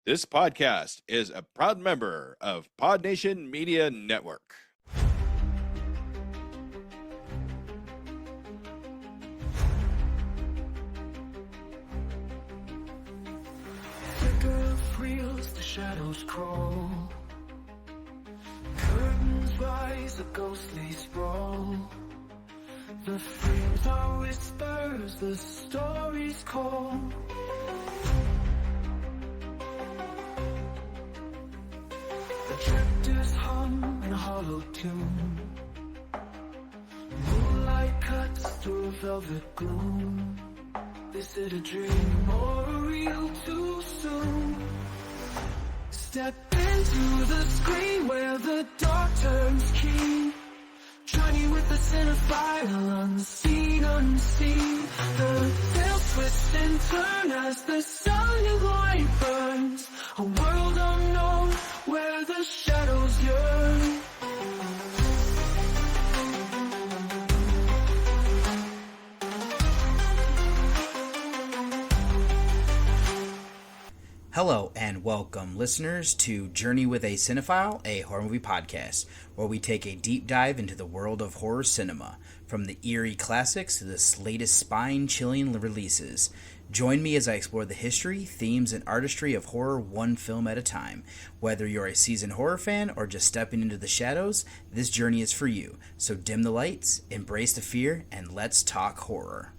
This podcast is a proud member of Pod Nation Media Network. Flicker of reels, the shadows crawl. Curtains rise, a ghostly sprawl. The frames are whispers, the stories call. The drifters hum in a hollow tune. Moonlight cuts through velvet gloom. Is it a dream or a real too soon? Step into the screen where the dark turns keen. Journey with the cinephile, unseen, unseen. The veils twist and turn as the silent light burns. A world unknown where the shadows yearn. Hello and welcome, listeners, to Journey with a Cinephile, a horror movie podcast, where we take a deep dive into the world of horror cinema, from the eerie classics to the latest spine-chilling releases. Join me as I explore the history, themes, and artistry of horror one film at a time. Whether you're a seasoned horror fan or just stepping into the shadows, this journey is for you. So dim the lights, embrace the fear, and let's talk horror.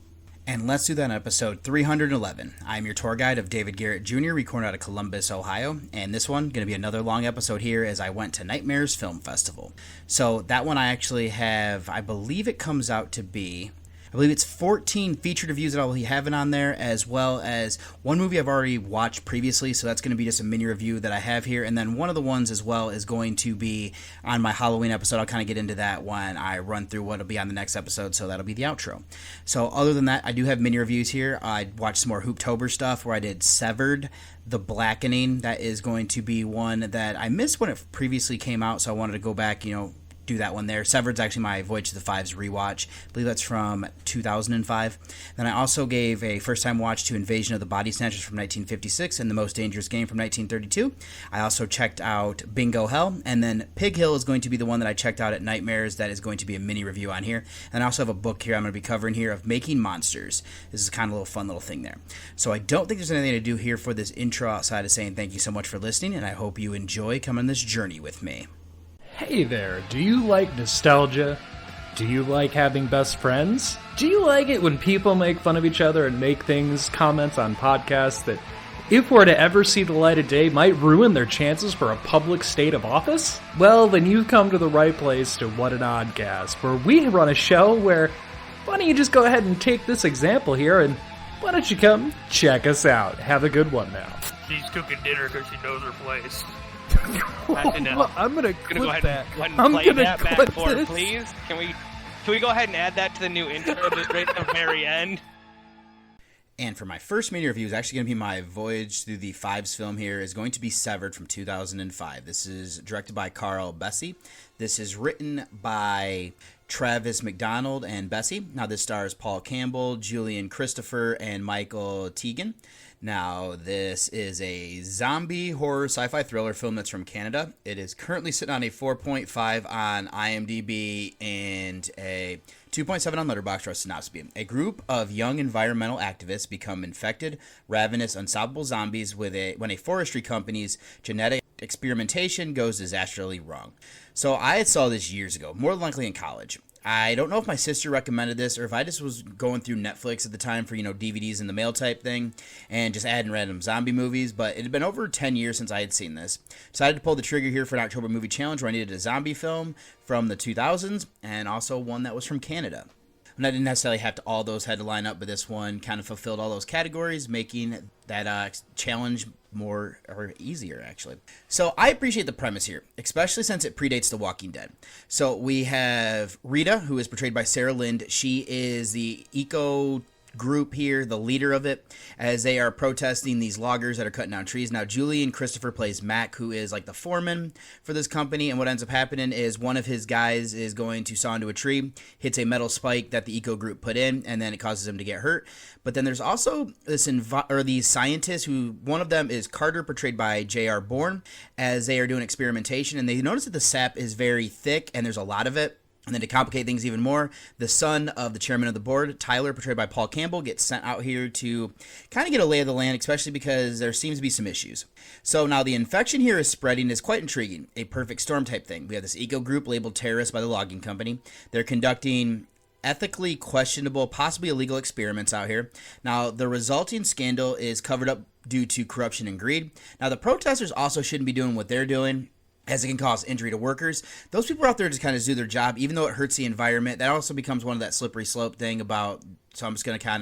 And let's do that on episode 311. I'm your tour guide of David Garrett Jr., recording out of Columbus, Ohio. And this one, going to be another long episode here as I went to Nightmares Film Festival. So that one I actually have, I believe it comes out to be, I believe it's 14 featured reviews that I'll be having on there, as well as one movie I've already watched previously, so that's going to be just a mini review that I have here. And then one of the ones as well is going to be on my Halloween episode. I'll kind of get into that when I run through what will be on the next episode, so that'll be the outro. So other than that, I do have mini reviews here. I watched some more Hooptober stuff where I did Severed, The Blackening. That is going to be one that I missed when it previously came out, so I wanted to go back, do that one there. Severed's actually my Voyage to the Fives rewatch. I believe that's from 2005. Then I also gave a first-time watch to Invasion of the Body Snatchers from 1956 and The Most Dangerous Game from 1932. I also checked out Bingo Hell, and then Pig Hill is going to be the one that I checked out at Nightmares. That is going to be a mini review on here. And I also have a book here I'm going to be covering here of Making Monsters. This is kind of a little fun little thing there. So I don't think there's anything to do here for this intro outside of saying thank you so much for listening, and I hope you enjoy coming on this journey with me. Hey there, do you like nostalgia? Do you like having best friends? Do you like it when people make fun of each other and make comments on podcasts that, if were to ever see the light of day, might ruin their chances for a public state of office? Well, then you've come to the right place to What an Oddcast, where we run a show where, why don't you just go ahead and take this example here, and why don't you come check us out? Have a good one now. She's cooking dinner because she knows her place. Well, I'm gonna go ahead that. and I'm play gonna that back clip forward, this. please. Can we go ahead and add that to the new intro just right at the very end? And for my first mini review is actually going to be my Voyage Through the Fives film here, is going to be Severed from 2005. This is directed by Carl Bessie. This is written by Travis McDonald and Bessie. Now this stars Paul Campbell, Julian Christopher, and Michael Teagan. Now, this is a zombie horror sci-fi thriller film that's from Canada. It is currently sitting on a 4.5 on IMDb and a 2.7 on Letterboxd, or a synopsis being. A group of young environmental activists become infected, ravenous, unstoppable zombies when a forestry company's genetic experimentation goes disastrously wrong. So I had saw this years ago, more than likely in college. I don't know if my sister recommended this or if I just was going through Netflix at the time for, DVDs in the mail type thing and just adding random zombie movies, but it had been over 10 years since I had seen this. Decided to pull the trigger here for an October movie challenge where I needed a zombie film from the 2000s and also one that was from Canada. And I didn't necessarily have to all those had to line up, but this one kind of fulfilled all those categories, making that challenge more or easier, actually. So I appreciate the premise here, especially since it predates The Walking Dead. So we have Rita, who is portrayed by Sarah Lind. She is the group here, the leader of it, as they are protesting these loggers that are cutting down trees. Now, Julian Christopher plays Mac, who is like the foreman for this company, and what ends up happening is one of his guys is going to saw into a tree, hits a metal spike that the eco group put in, and then it causes him to get hurt. But then there's also these scientists who, one of them is Carter, portrayed by J.R. Bourne, as they are doing experimentation, and they notice that the sap is very thick, and there's a lot of it. And then to complicate things even more, the son of the chairman of the board, Tyler, portrayed by Paul Campbell, gets sent out here to kind of get a lay of the land, especially because there seems to be some issues. So now the infection here is spreading is quite intriguing, a perfect storm type thing. We have this eco group labeled terrorists by the logging company. They're conducting ethically questionable, possibly illegal experiments out here. Now, the resulting scandal is covered up due to corruption and greed. Now, the protesters also shouldn't be doing what they're doing, as it can cause injury to workers. Those people are out there just kind of do their job, even though it hurts the environment. That also becomes one of that slippery slope thing about, so I'm just going to I'm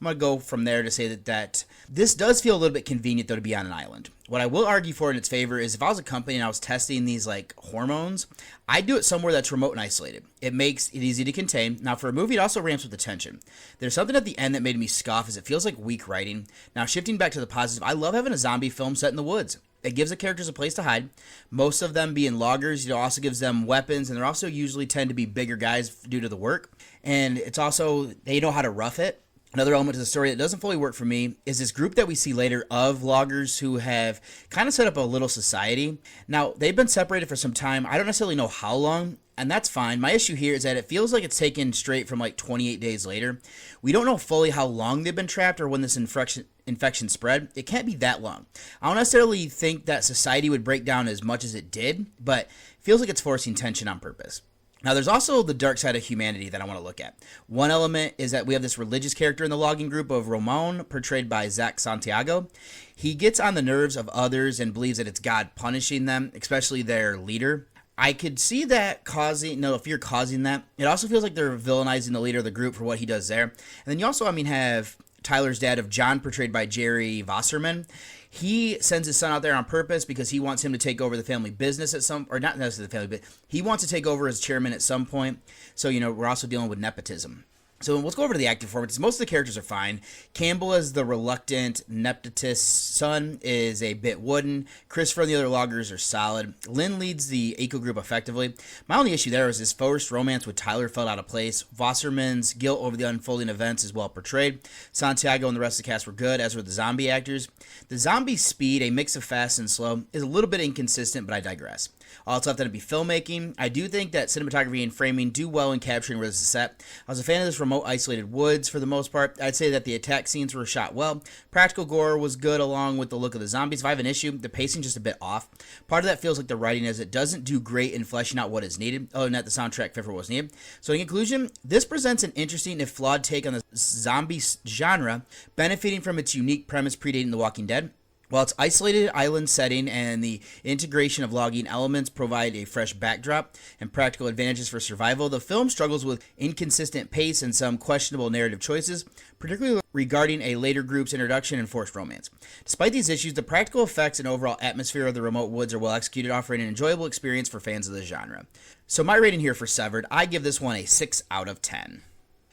going to go from there to say that this does feel a little bit convenient, though, to be on an island. What I will argue for in its favor is if I was a company and I was testing these, like, hormones, I'd do it somewhere that's remote and isolated. It makes it easy to contain. Now, for a movie, it also ramps with the tension. There's something at the end that made me scoff, as it feels like weak writing. Now, shifting back to the positive, I love having a zombie film set in the woods. It gives the characters a place to hide. Most of them being loggers, also gives them weapons, and they're also usually tend to be bigger guys due to the work. And it's also, they know how to rough it. Another element to the story that doesn't fully work for me is this group that we see later of loggers who have kind of set up a little society. Now, they've been separated for some time. I don't necessarily know how long, and that's fine. My issue here is that it feels like it's taken straight from like 28 days later. We don't know fully how long they've been trapped or when this infection spread. It can't be that long. I don't necessarily think that society would break down as much as it did, but it feels like it's forcing tension on purpose. Now, there's also the dark side of humanity that I want to look at. One element is that we have this religious character in the logging group of Ramon, portrayed by Zach Santiago. He gets on the nerves of others and believes that it's God punishing them, especially their leader. I could see that if you're causing that. It also feels like they're villainizing the leader of the group for what he does there. And then you also, have Tyler's dad of John, portrayed by Jerry Wasserman. He sends his son out there on purpose because he wants him to take over the family business or not necessarily the family, but he wants to take over as chairman at some point. So, we're also dealing with nepotism. So let's go over to the acting performances. Most of the characters are fine. Campbell, as the reluctant Neptitous son, is a bit wooden. Christopher and the other loggers are solid. Lynn leads the eco group effectively. My only issue there is his forced romance with Tyler felt out of place. Wasserman's guilt over the unfolding events is well portrayed. Santiago and the rest of the cast were good, as were the zombie actors. The zombie speed, a mix of fast and slow, is a little bit inconsistent, but I digress. All that's left to be filmmaking. I do think that cinematography and framing do well in capturing where this is set. I was a fan of this remote, isolated woods for the most part. I'd say that the attack scenes were shot well. Practical gore was good along with the look of the zombies. If I have an issue, the pacing's just a bit off. Part of that feels like the writing is it doesn't do great in fleshing out what is needed. Other than that, the soundtrack fit for what was needed. So in conclusion, this presents an interesting if flawed take on the zombie genre, benefiting from its unique premise predating The Walking Dead. While its isolated island setting and the integration of logging elements provide a fresh backdrop and practical advantages for survival, the film struggles with inconsistent pace and some questionable narrative choices, particularly regarding a later group's introduction and forced romance. Despite these issues, the practical effects and overall atmosphere of the remote woods are well executed, offering an enjoyable experience for fans of the genre. So my rating here for Severed, I give this one a 6 out of 10.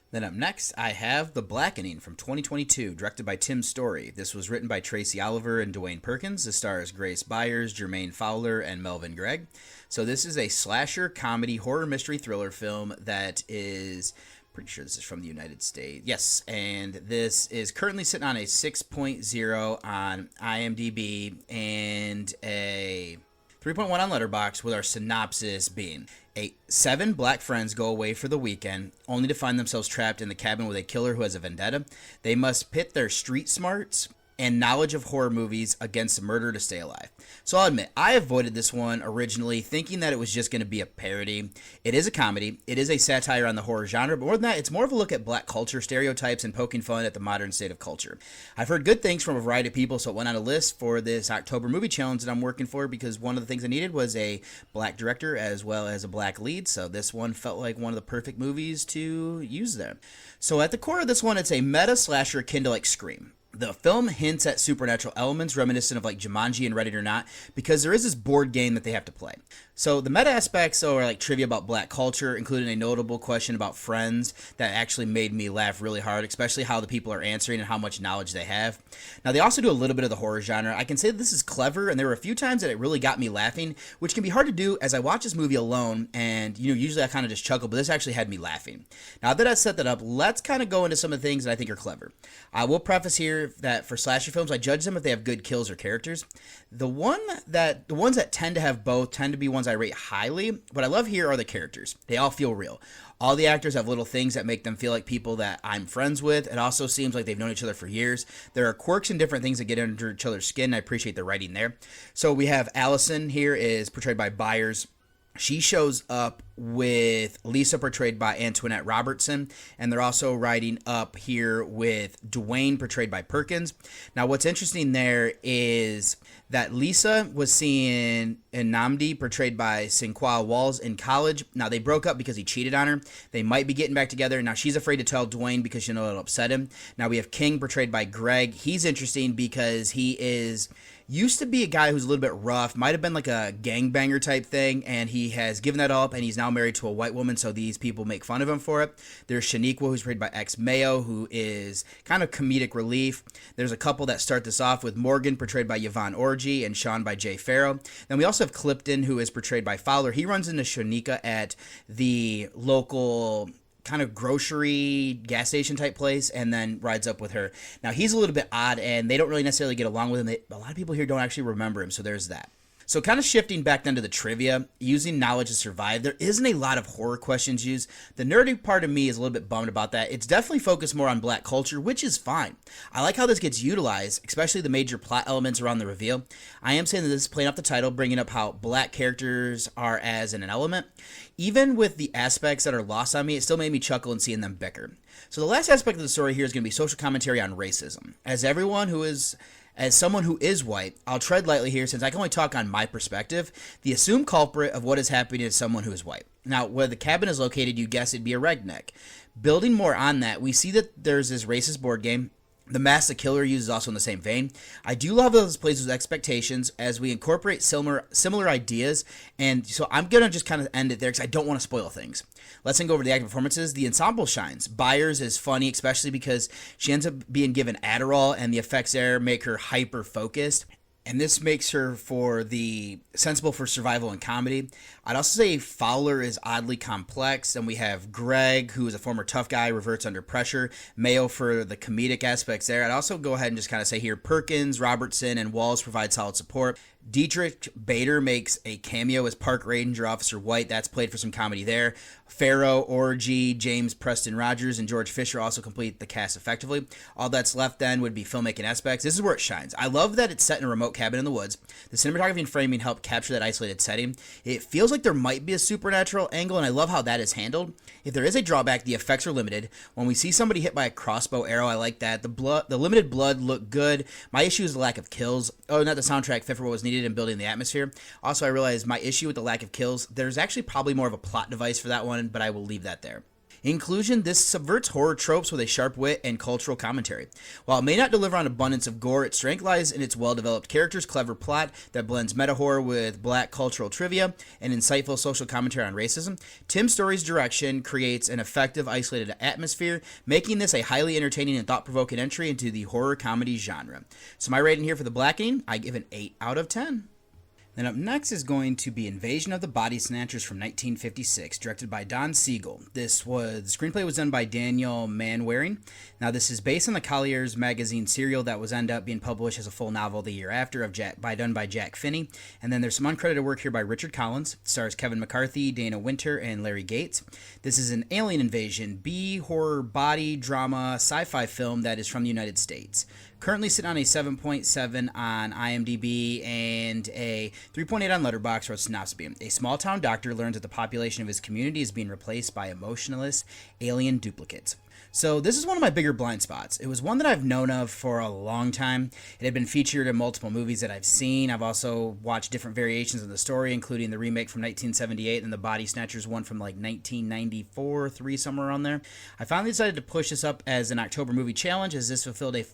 Then up next, I have The Blackening from 2022, directed by Tim Story. This was written by Tracy Oliver and Dwayne Perkins. This stars Grace Byers, Jermaine Fowler, and Melvin Gregg. So this is a slasher, comedy, horror, mystery, thriller film that is... pretty sure this is from the United States. Yes, and this is currently sitting on a 6.0 on IMDb and a 3.1 on Letterboxd, with our synopsis being: 7 black friends go away for the weekend, only to find themselves trapped in the cabin with a killer who has a vendetta. They must pit their street smarts and knowledge of horror movies against murder to stay alive. So I'll admit, I avoided this one originally, thinking that it was just going to be a parody. It is a comedy. It is a satire on the horror genre, but more than that, it's more of a look at black culture stereotypes and poking fun at the modern state of culture. I've heard good things from a variety of people, so it went on a list for this October movie challenge that I'm working for, because one of the things I needed was a black director as well as a black lead, so this one felt like one of the perfect movies to use there. So at the core of this one, it's a meta slasher akin to like Scream. The film hints at supernatural elements reminiscent of like Jumanji and Ready or Not, because there is this board game that they have to play. So the meta aspects are like trivia about black culture, including a notable question about Friends that actually made me laugh really hard, especially how the people are answering and how much knowledge they have. Now they also do a little bit of the horror genre. I can say that this is clever, and there were a few times that it really got me laughing, which can be hard to do as I watch this movie alone, and usually I kind of just chuckle, but this actually had me laughing. Now that I set that up, let's kind of go into some of the things that I think are clever. I will preface here that for slasher films, I judge them if they have good kills or characters. The ones that tend to have both tend to be ones I rate highly. What I love here are the characters. They all feel real. All the actors have little things that make them feel like people that I'm friends with. It also seems like they've known each other for years. There are quirks and different things that get under each other's skin. I appreciate the writing there. So we have Allison here is portrayed by Byers. She shows up with Lisa, portrayed by Antoinette Robertson, and they're also riding up here with Dwayne, portrayed by Perkins. Now, what's interesting there is that Lisa was seeing Nnamdi, portrayed by Sinqua Walls, in college. Now, they broke up because he cheated on her. They might be getting back together. Now, she's afraid to tell Dwayne because she knows it'll upset him. Now, we have King, portrayed by Greg. He's interesting because he used to be a guy who's a little bit rough, might have been like a gangbanger type thing, and he has given that up, and he's now married to a white woman, so these people make fun of him for it. There's Shaniqua, who's played by X Mayo, who is kind of comedic relief. There's a couple that start this off with Morgan, portrayed by Yvonne Orji, and Sean by Jay Farrow. Then we also have Clifton, who is portrayed by Fowler. He runs into Shaniqua at the local kind of grocery gas station type place and then rides up with her. Now he's a little bit odd and they don't really necessarily get along with him. A lot of people here don't actually remember him, so there's that. So kind of shifting back then to the trivia, using knowledge to survive, there isn't a lot of horror questions used. The nerdy part of me is a little bit bummed about that. It's definitely focused more on black culture, which is fine. I like how this gets utilized, especially the major plot elements around the reveal. I am saying that this is playing off the title, bringing up how black characters are as an element. Even with the aspects that are lost on me, it still made me chuckle in seeing them bicker. So the last aspect of the story here is going to be social commentary on racism. As someone who is white, I'll tread lightly here since I can only talk on my perspective. The assumed culprit of what is happening is someone who is white. Now, where the cabin is located, you guess it'd be a redneck. Building more on that, we see that there's this racist board game. The Mask the Killer uses also in the same vein. I do love those plays with expectations as we incorporate similar ideas, and so I'm going to just kind of end it there because I don't want to spoil things. Let's then go over the acting performances. The ensemble shines. Byers is funny, especially because she ends up being given Adderall, and the effects there make her hyper-focused. And this makes her sensible for survival and comedy. I'd also say Fowler is oddly complex. And we have Greg, who is a former tough guy, reverts under pressure. Mayo for the comedic aspects there. I'd also go ahead and just kind of say here, Perkins, Robertson, and Walls provide solid support. Dietrich Bader makes a cameo as Park Ranger Officer White. That's played for some comedy there. Farrow, Orgy, James Preston Rogers, and George Fisher also complete the cast effectively. All that's left then would be filmmaking aspects. This is where it shines. I love that it's set in a remote cabin in the woods. The cinematography and framing help capture that isolated setting. It feels like there might be a supernatural angle, and I love how that is handled. If there is a drawback, the effects are limited. When we see somebody hit by a crossbow arrow, I like that. The limited blood looked good. My issue is the lack of kills. Oh, not the soundtrack fit for what was needed in building the atmosphere. Also, I realized my issue with the lack of kills, there's actually probably more of a plot device for that one, but I will leave that there. In conclusion, this subverts horror tropes with a sharp wit and cultural commentary. While it may not deliver on abundance of gore, its strength lies in its well-developed characters, clever plot that blends meta-horror with black cultural trivia, and insightful social commentary on racism. Tim Story's direction creates an effective, isolated atmosphere, making this a highly entertaining and thought-provoking entry into the horror comedy genre. So my rating here for The Blackening, I give an 8 out of 10. Then up next is going to be Invasion of the Body Snatchers from 1956, directed by Don Siegel. The screenplay was done by Daniel Manwaring. Now this is based on the Collier's magazine serial that was end up being published as a full novel the year after, done by Jack Finney. And then there's some uncredited work here by Richard Collins. It stars Kevin McCarthy, Dana Winter, and Larry Gates. This is an alien invasion, B-horror, body, drama, sci-fi film that is from the United States. Currently sitting on a 7.7 on IMDb and a 3.8 on Letterboxd, wrote synopsis. A small-town doctor learns that the population of his community is being replaced by emotionless alien duplicates. So this is one of my bigger blind spots. It was one that I've known of for a long time. It had been featured in multiple movies that I've seen. I've also watched different variations of the story, including the remake from 1978 and the Body Snatchers one from like 1994, 3, somewhere around there. I finally decided to push this up as an October movie challenge, as this fulfilled a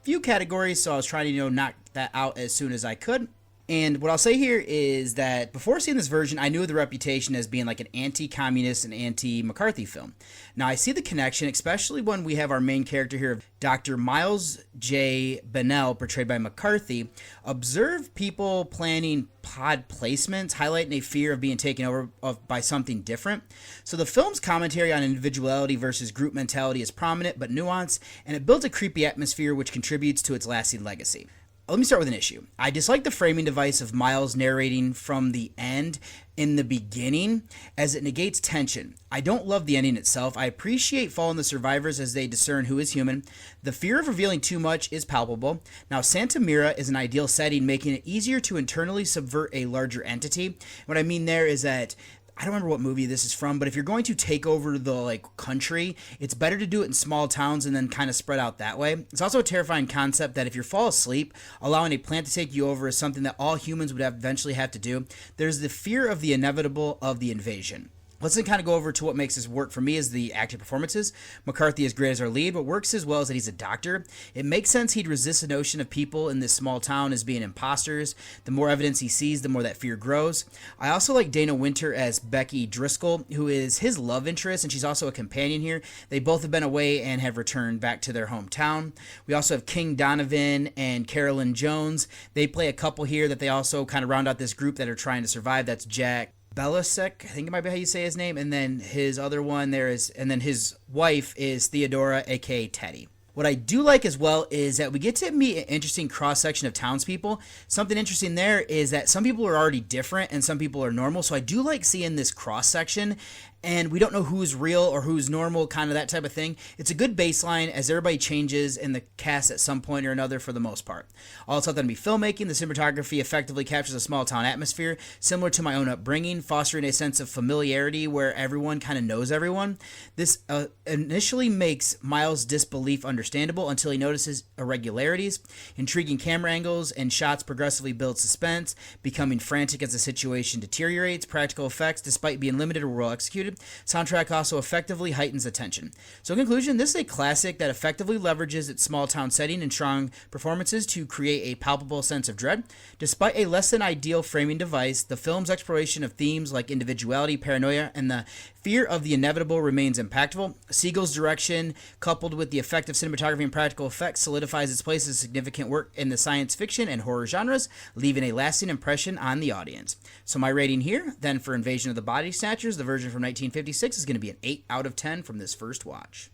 few categories, so I was trying to knock that out as soon as I could. And what I'll say here is that before seeing this version, I knew of the reputation as being like an anti-communist and anti-McCarthy film. Now, I see the connection, especially when we have our main character here, Dr. Miles J. Bennell, portrayed by McCarthy, observe people planning pod placements, highlighting a fear of being taken over by something different. So the film's commentary on individuality versus group mentality is prominent but nuanced, and it builds a creepy atmosphere which contributes to its lasting legacy. Let me start with an issue. I dislike the framing device of Miles narrating from the end in the beginning, as it negates tension. I don't love the ending itself. I appreciate following the survivors as they discern who is human. The fear of revealing too much is palpable. Now, Santa Mira is an ideal setting, making it easier to internally subvert a larger entity. What I mean there is that I don't remember what movie this is from, but if you're going to take over the country, it's better to do it in small towns and then kind of spread out that way. It's also a terrifying concept that if you fall asleep, allowing a plant to take you over is something that all humans would eventually have to do. There's the fear of the inevitable of the invasion. Let's then kind of go over to what makes this work for me is the acting performances. McCarthy is great as our lead. What works as well is that he's a doctor. It makes sense he'd resist the notion of people in this small town as being imposters. The more evidence he sees, the more that fear grows. I also like Dana Winter as Becky Driscoll, who is his love interest, and she's also a companion here. They both have been away and have returned back to their hometown. We also have King Donovan and Carolyn Jones. They play a couple here that they also kind of round out this group that are trying to survive. That's Jack Belasek, I think it might be how you say his name, and then his other one there is, and then his wife is Theodora, aka Teddy. What I do like as well is that we get to meet an interesting cross-section of townspeople. Something interesting there is that some people are already different and some people are normal, so I do like seeing this cross-section, and we don't know who's real or who's normal, kind of that type of thing. It's a good baseline as everybody changes in the cast at some point or another for the most part. Also, thought that'd be filmmaking. The cinematography effectively captures a small town atmosphere, similar to my own upbringing, fostering a sense of familiarity where everyone kind of knows everyone. This initially makes Miles' disbelief understandable until he notices irregularities. Intriguing camera angles and shots progressively build suspense, becoming frantic as the situation deteriorates. Practical effects, despite being limited, are well executed. Soundtrack also effectively heightens attention. So in conclusion, this is a classic that effectively leverages its small town setting and strong performances to create a palpable sense of dread. Despite a less than ideal framing device, the film's exploration of themes like individuality, paranoia, and the fear of the inevitable remains impactful. Siegel's direction, coupled with the effective cinematography and practical effects, solidifies its place as significant work in the science fiction and horror genres, leaving a lasting impression on the audience. So my rating here, then, for Invasion of the Body Snatchers, the version from 1956, is going to be an 8 out of 10 from this first watch.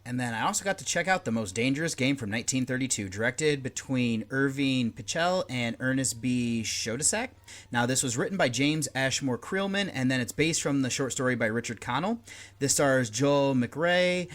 And then I also got to check out The Most Dangerous Game from 1932, directed between Irving Pichel and Ernest B. Schoedsack. Now, this was written by James Ashmore Creelman, and then it's based from the short story by Richard Connell. This stars Joel McRae,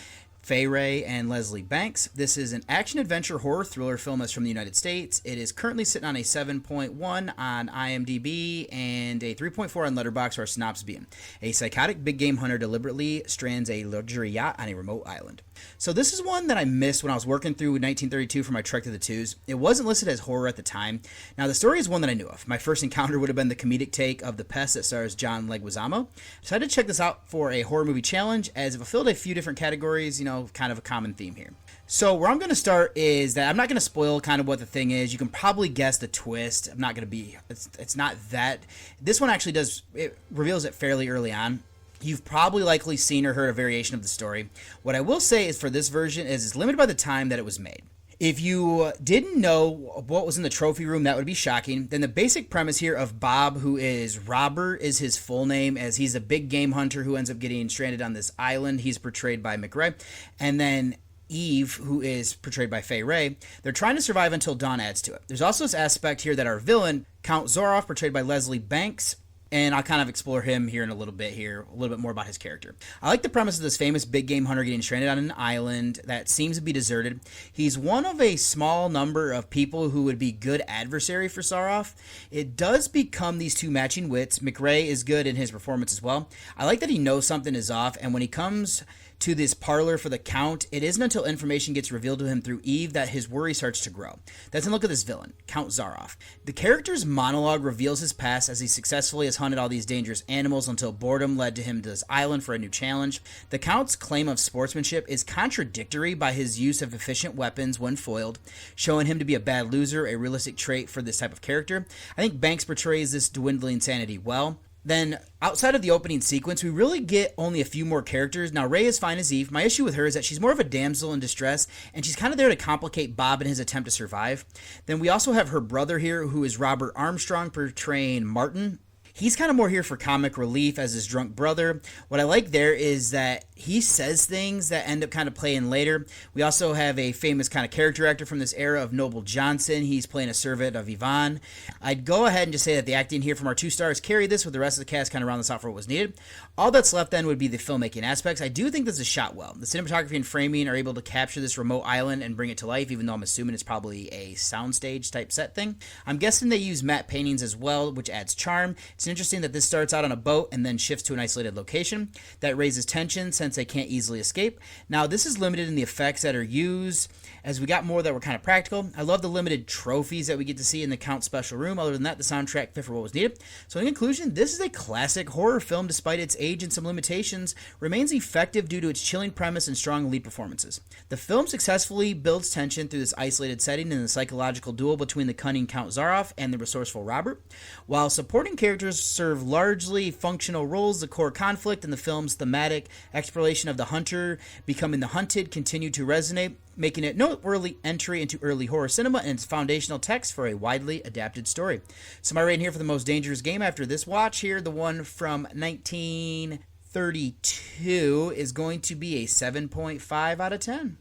Fay Wray, and Leslie Banks. This is an action-adventure horror thriller film that's from the United States. It is currently sitting on a 7.1 on IMDb and a 3.4 on Letterboxd, where synopsis being: a psychotic big game hunter deliberately strands a luxury yacht on a remote island. So this is one that I missed when I was working through 1932 for my trek to the twos. It wasn't listed as horror at the time. Now, the story is one that I knew of. My first encounter would have been the comedic take of The Pest that stars John Leguizamo. So I had to check this out for a horror movie challenge, as it fulfilled a few different categories, kind of a common theme here. So where I'm going to start is that I'm not going to spoil kind of what the thing is. You can probably guess the twist. I'm not going to be, it's not that. This one actually it reveals it fairly early on. You've probably likely seen or heard a variation of the story. What I will say is for this version is it's limited by the time that it was made. If you didn't know what was in the trophy room, that would be shocking. Then the basic premise here of Bob, who is Robert, is his full name, as he's a big game hunter who ends up getting stranded on this island. He's portrayed by McRae. And then Eve, who is portrayed by Fay Wray, they're trying to survive until dawn adds to it. There's also this aspect here that our villain, Count Zoroff, portrayed by Leslie Banks, and I'll kind of explore him here in a little bit more about his character. I like the premise of this famous big game hunter getting stranded on an island that seems to be deserted. He's one of a small number of people who would be good adversary for Zoroff. It does become these two matching wits. McRae is good in his performance as well. I like that he knows something is off, and when he comes to this parlor for the Count, it isn't until information gets revealed to him through Eve that his worry starts to grow. Let's look at this villain, Count Zaroff. The character's monologue reveals his past as he successfully has hunted all these dangerous animals until boredom led to him to this island for a new challenge. The Count's claim of sportsmanship is contradictory by his use of efficient weapons when foiled, showing him to be a bad loser, a realistic trait for this type of character. I think Banks portrays this dwindling sanity well. Then, outside of the opening sequence, we really get only a few more characters. Now, Ray is fine as Eve. My issue with her is that she's more of a damsel in distress, and she's kind of there to complicate Bob in his attempt to survive. Then we also have her brother here, who is Robert Armstrong, portraying Martin. He's kind of more here for comic relief as his drunk brother. What I like there is that he says things that end up kind of playing later. We also have a famous kind of character actor from this era of Noble Johnson. He's playing a servant of Yvonne. I'd go ahead and just say that the acting here from our 2 stars carry this, with the rest of the cast kind of round this out for what was needed. All that's left then would be the filmmaking aspects. I do think this is shot well. The cinematography and framing are able to capture this remote island and bring it to life, even though I'm assuming it's probably a soundstage type set thing. I'm guessing they use matte paintings as well, which adds charm. It's interesting that this starts out on a boat and then shifts to an isolated location. That raises tension since they can't easily escape. Now, this is limited in the effects that are used, as we got more that were kind of practical. I love the limited trophies that we get to see in the Count special room. Other than that, the soundtrack fit for what was needed. So in conclusion, this is a classic horror film. Despite its age and some limitations, remains effective due to its chilling premise and strong lead performances. The film successfully builds tension through this isolated setting and the psychological duel between the cunning Count Zaroff and the resourceful Robert. While supporting characters serve largely functional roles, the core conflict and the film's thematic exploration of the hunter becoming the hunted continue to resonate, making it noteworthy entry into early horror cinema and its foundational text for a widely adapted story. So my rating here for The Most Dangerous Game after this watch here, the one from 1932, is going to be a 7.5 out of 10.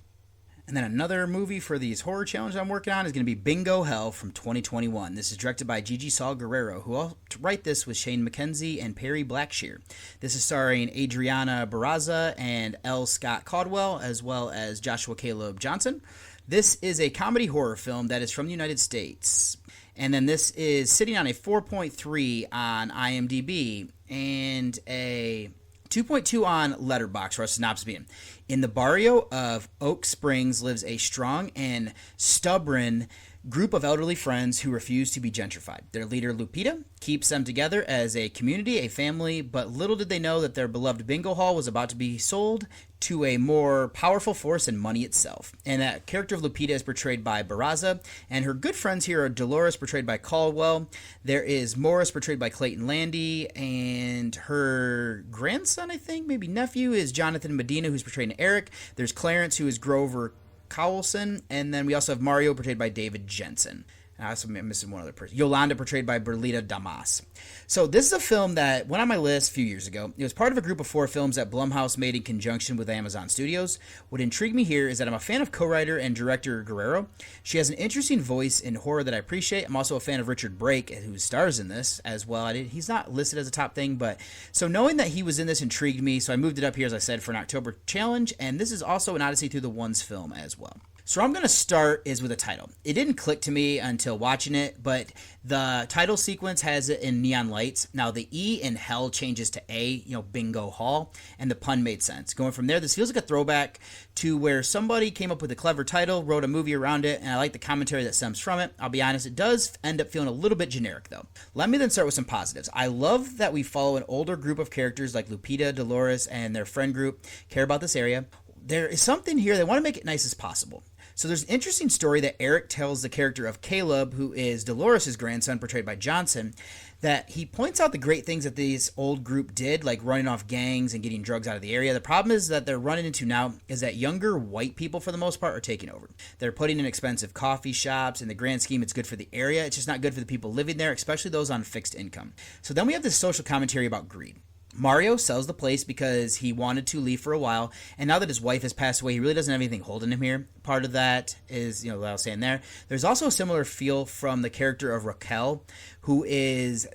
And then another movie for these horror challenge I'm working on is going to be Bingo Hell from 2021. This is directed by Gigi Saul Guerrero, who helped write this with Shane McKenzie and Perry Blackshear. This is starring Adriana Barraza and L. Scott Caldwell, as well as Joshua Caleb Johnson. This is a comedy horror film that is from the United States. And then this is sitting on a 4.3 on IMDb and a 2.2 on Letterboxd, for our synopsis being. In the barrio of Oak Springs lives a strong and stubborn group of elderly friends who refuse to be gentrified. Their leader, Lupita, keeps them together as a community, a family, but little did they know that their beloved bingo hall was about to be sold to a more powerful force than money itself. And that character of Lupita is portrayed by Barraza, and her good friends here are Dolores, portrayed by Caldwell. There is Morris, portrayed by Clayton Landy, and her grandson, I think, maybe nephew, is Jonathan Medina, who's portraying Eric. There's Clarence, who is Grover Cowlson, and then we also have Mario, portrayed by David Jensen. I also am missing one other person. Yolanda, portrayed by Berlita Damas. So this is a film that went on my list a few years ago. It was part of a group of 4 films that Blumhouse made in conjunction with Amazon Studios. What intrigued me here is that I'm a fan of co-writer and director Guerrero. She has an interesting voice in horror that I appreciate. I'm also a fan of Richard Brake, who stars in this as well. He's not listed as a top thing, but so knowing that he was in this intrigued me, so I moved it up here, as I said, for an October challenge, and this is also an Odyssey Through the Ones film as well. So where I'm going to start is with a title. It didn't click to me until watching it, but the title sequence has it in neon lights. Now the E in hell changes to A, bingo hall, and the pun made sense. Going from there, this feels like a throwback to where somebody came up with a clever title, wrote a movie around it, and I like the commentary that stems from it. I'll be honest, it does end up feeling a little bit generic though. Let me then start with some positives. I love that we follow an older group of characters like Lupita, Dolores, and their friend group care about this area. There is something here, they want to make it nice as possible. So there's an interesting story that Eric tells the character of Caleb, who is Dolores' grandson, portrayed by Johnson, that he points out the great things that this old group did, like running off gangs and getting drugs out of the area. The problem is that they're running into now is that younger white people, for the most part, are taking over. They're putting in expensive coffee shops. In the grand scheme, it's good for the area. It's just not good for the people living there, especially those on fixed income. So then we have this social commentary about greed. Mario sells the place because he wanted to leave for a while, and now that his wife has passed away, he really doesn't have anything holding him here. Part of that is, what I was saying there. There's also a similar feel from the character of Raquel, who is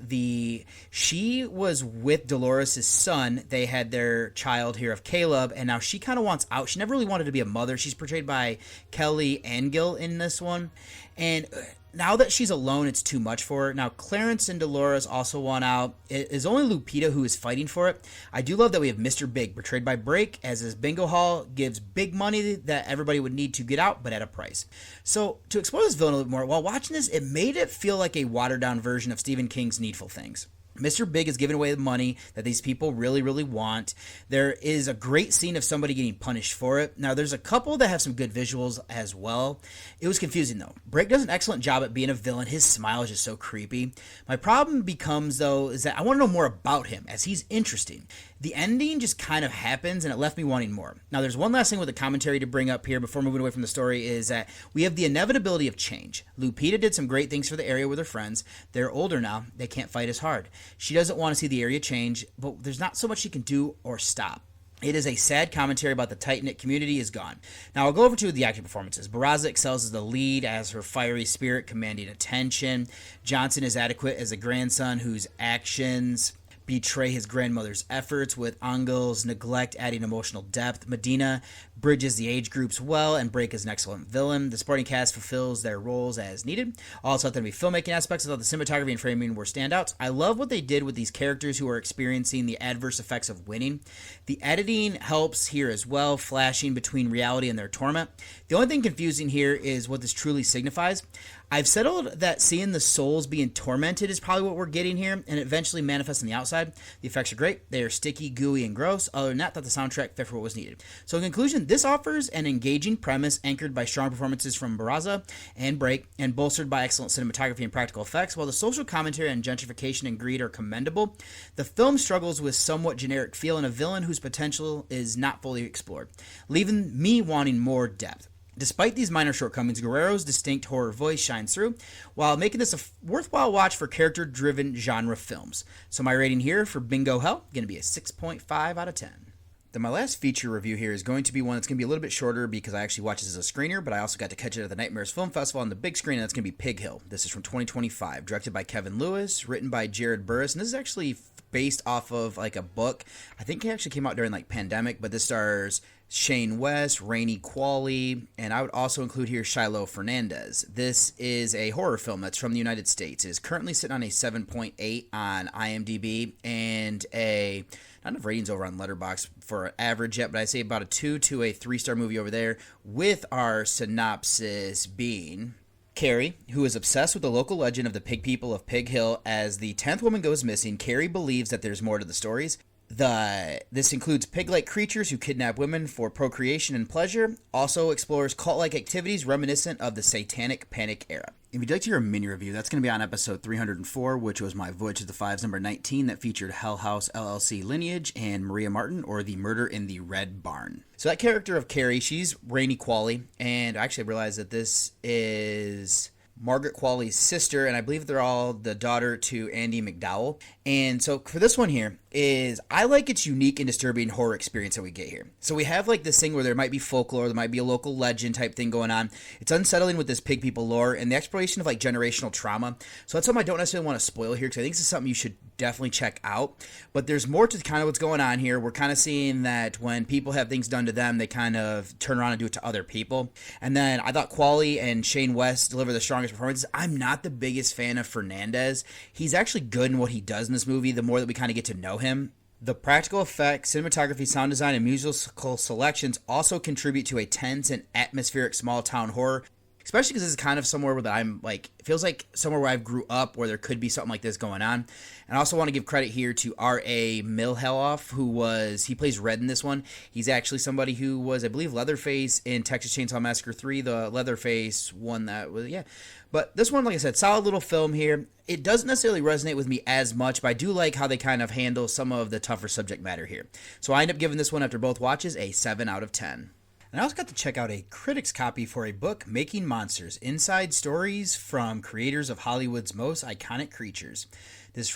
she was with Dolores' son. They had their child here of Caleb, and now she kind of wants out. She never really wanted to be a mother. She's portrayed by Kelly Angill in this one. And Now that she's alone, it's too much for her. Now, Clarence and Dolores also want out. It is only Lupita who is fighting for it. I do love that we have Mr. Big, portrayed by Brake, as his bingo hall gives big money that everybody would need to get out, but at a price. So, to explore this villain a little bit more, while watching this, it made it feel like a watered-down version of Stephen King's Needful Things. Mr. Big is giving away the money that these people really, really want. There is a great scene of somebody getting punished for it. Now, there's a couple that have some good visuals as well. It was confusing, though. Brake does an excellent job at being a villain. His smile is just so creepy. My problem becomes, though, is that I want to know more about him, as he's interesting. The ending just kind of happens, and it left me wanting more. Now, there's one last thing with the commentary to bring up here before moving away from the story, is that we have the inevitability of change. Lupita did some great things for the area with her friends. They're older now. They can't fight as hard. She doesn't want to see the area change, but there's not so much she can do or stop. It is a sad commentary about the tight-knit community is gone. Now, I'll go over to the acting performances. Barraza excels as the lead, as her fiery spirit commanding attention. Johnson is adequate as a grandson whose actions betray his grandmother's efforts, with Angel's neglect adding emotional depth. Medina bridges the age groups well, and Brake is an excellent villain. The supporting cast fulfills their roles as needed. Also, there to be filmmaking aspects. I thought the cinematography and framing were standouts. I love what they did with these characters who are experiencing the adverse effects of winning. The editing helps here as well, flashing between reality and their torment. The only thing confusing here is what this truly signifies. I've settled that seeing the souls being tormented is probably what we're getting here, and it eventually manifests on the outside. The effects are great. They are sticky, gooey, and gross. Other than that, thought the soundtrack fit for what was needed. So in conclusion, this offers an engaging premise anchored by strong performances from Barraza and Brake, and bolstered by excellent cinematography and practical effects. While the social commentary on gentrification and greed are commendable, the film struggles with somewhat generic feel and a villain whose potential is not fully explored, leaving me wanting more depth. Despite these minor shortcomings, Guerrero's distinct horror voice shines through, while making this a worthwhile watch for character-driven genre films. So my rating here for Bingo Hell, going to be a 6.5 out of 10. Then my last feature review here is going to be one that's going to be a little bit shorter because I actually watched this as a screener, but I also got to catch it at the Nightmares Film Festival on the big screen, and that's going to be Pig Hill. This is from 2025, directed by Kevin Lewis, written by Jared Burris, and this is actually based off of like a book. I think it actually came out during like pandemic, but this stars Shane West, Rainey Qualley, and I would also include here Shiloh Fernandez. This is a horror film that's from the United States. It is currently sitting on a 7.8 on IMDb and a not enough ratings over on Letterboxd for an average yet, but I'd say about a 2 to a 3-star movie over there, with our synopsis being Carrie, who is obsessed with the local legend of the pig people of Pig Hill. As the 10th woman goes missing, Carrie believes that there's more to the stories. This includes pig-like creatures who kidnap women for procreation and pleasure. Also explores cult-like activities reminiscent of the Satanic Panic era. If you'd like to hear a mini review, that's going to be on episode 304, which was my Voyage to the Fives number 19 that featured Hell House LLC Lineage and Maria Martin, or The Murder in the Red Barn. So that character of Carrie, she's Rainey Qualley, and I actually realized that this is Margaret Qualley's sister, and I believe they're all the daughter to Andy McDowell. And so for this one here, is I like its unique and disturbing horror experience that we get here. So we have like this thing where there might be folklore, there might be a local legend type thing going on. It's unsettling with this pig people lore and the exploration of like generational trauma. So that's something I don't necessarily want to spoil here, because I think this is something you should definitely check out. But there's more to kind of what's going on here. We're kind of seeing that when people have things done to them, they kind of turn around and do it to other people. And then I thought Qualley and Shane West deliver the strongest performances. I'm not the biggest fan of Fernandez. He's actually good in what he does in this movie, the more that we kind of get to know him. The practical effects, cinematography, sound design, and musical selections also contribute to a tense and atmospheric small town horror, especially because this is kind of somewhere where I'm like, it feels like somewhere where I grew up where there could be something like this going on. And I also want to give credit here to R.A. Milhelloff, he plays Red in this one. He's actually somebody who was, I believe, Leatherface in Texas Chainsaw Massacre 3, the Leatherface one that was, yeah. But this one, like I said, solid little film here. It doesn't necessarily resonate with me as much, but I do like how they kind of handle some of the tougher subject matter here. So I end up giving this one, after both watches, a 7 out of 10. And I also got to check out a critic's copy for a book, Making Monsters, Inside Stories from Creators of Hollywood's Most Iconic Creatures. This is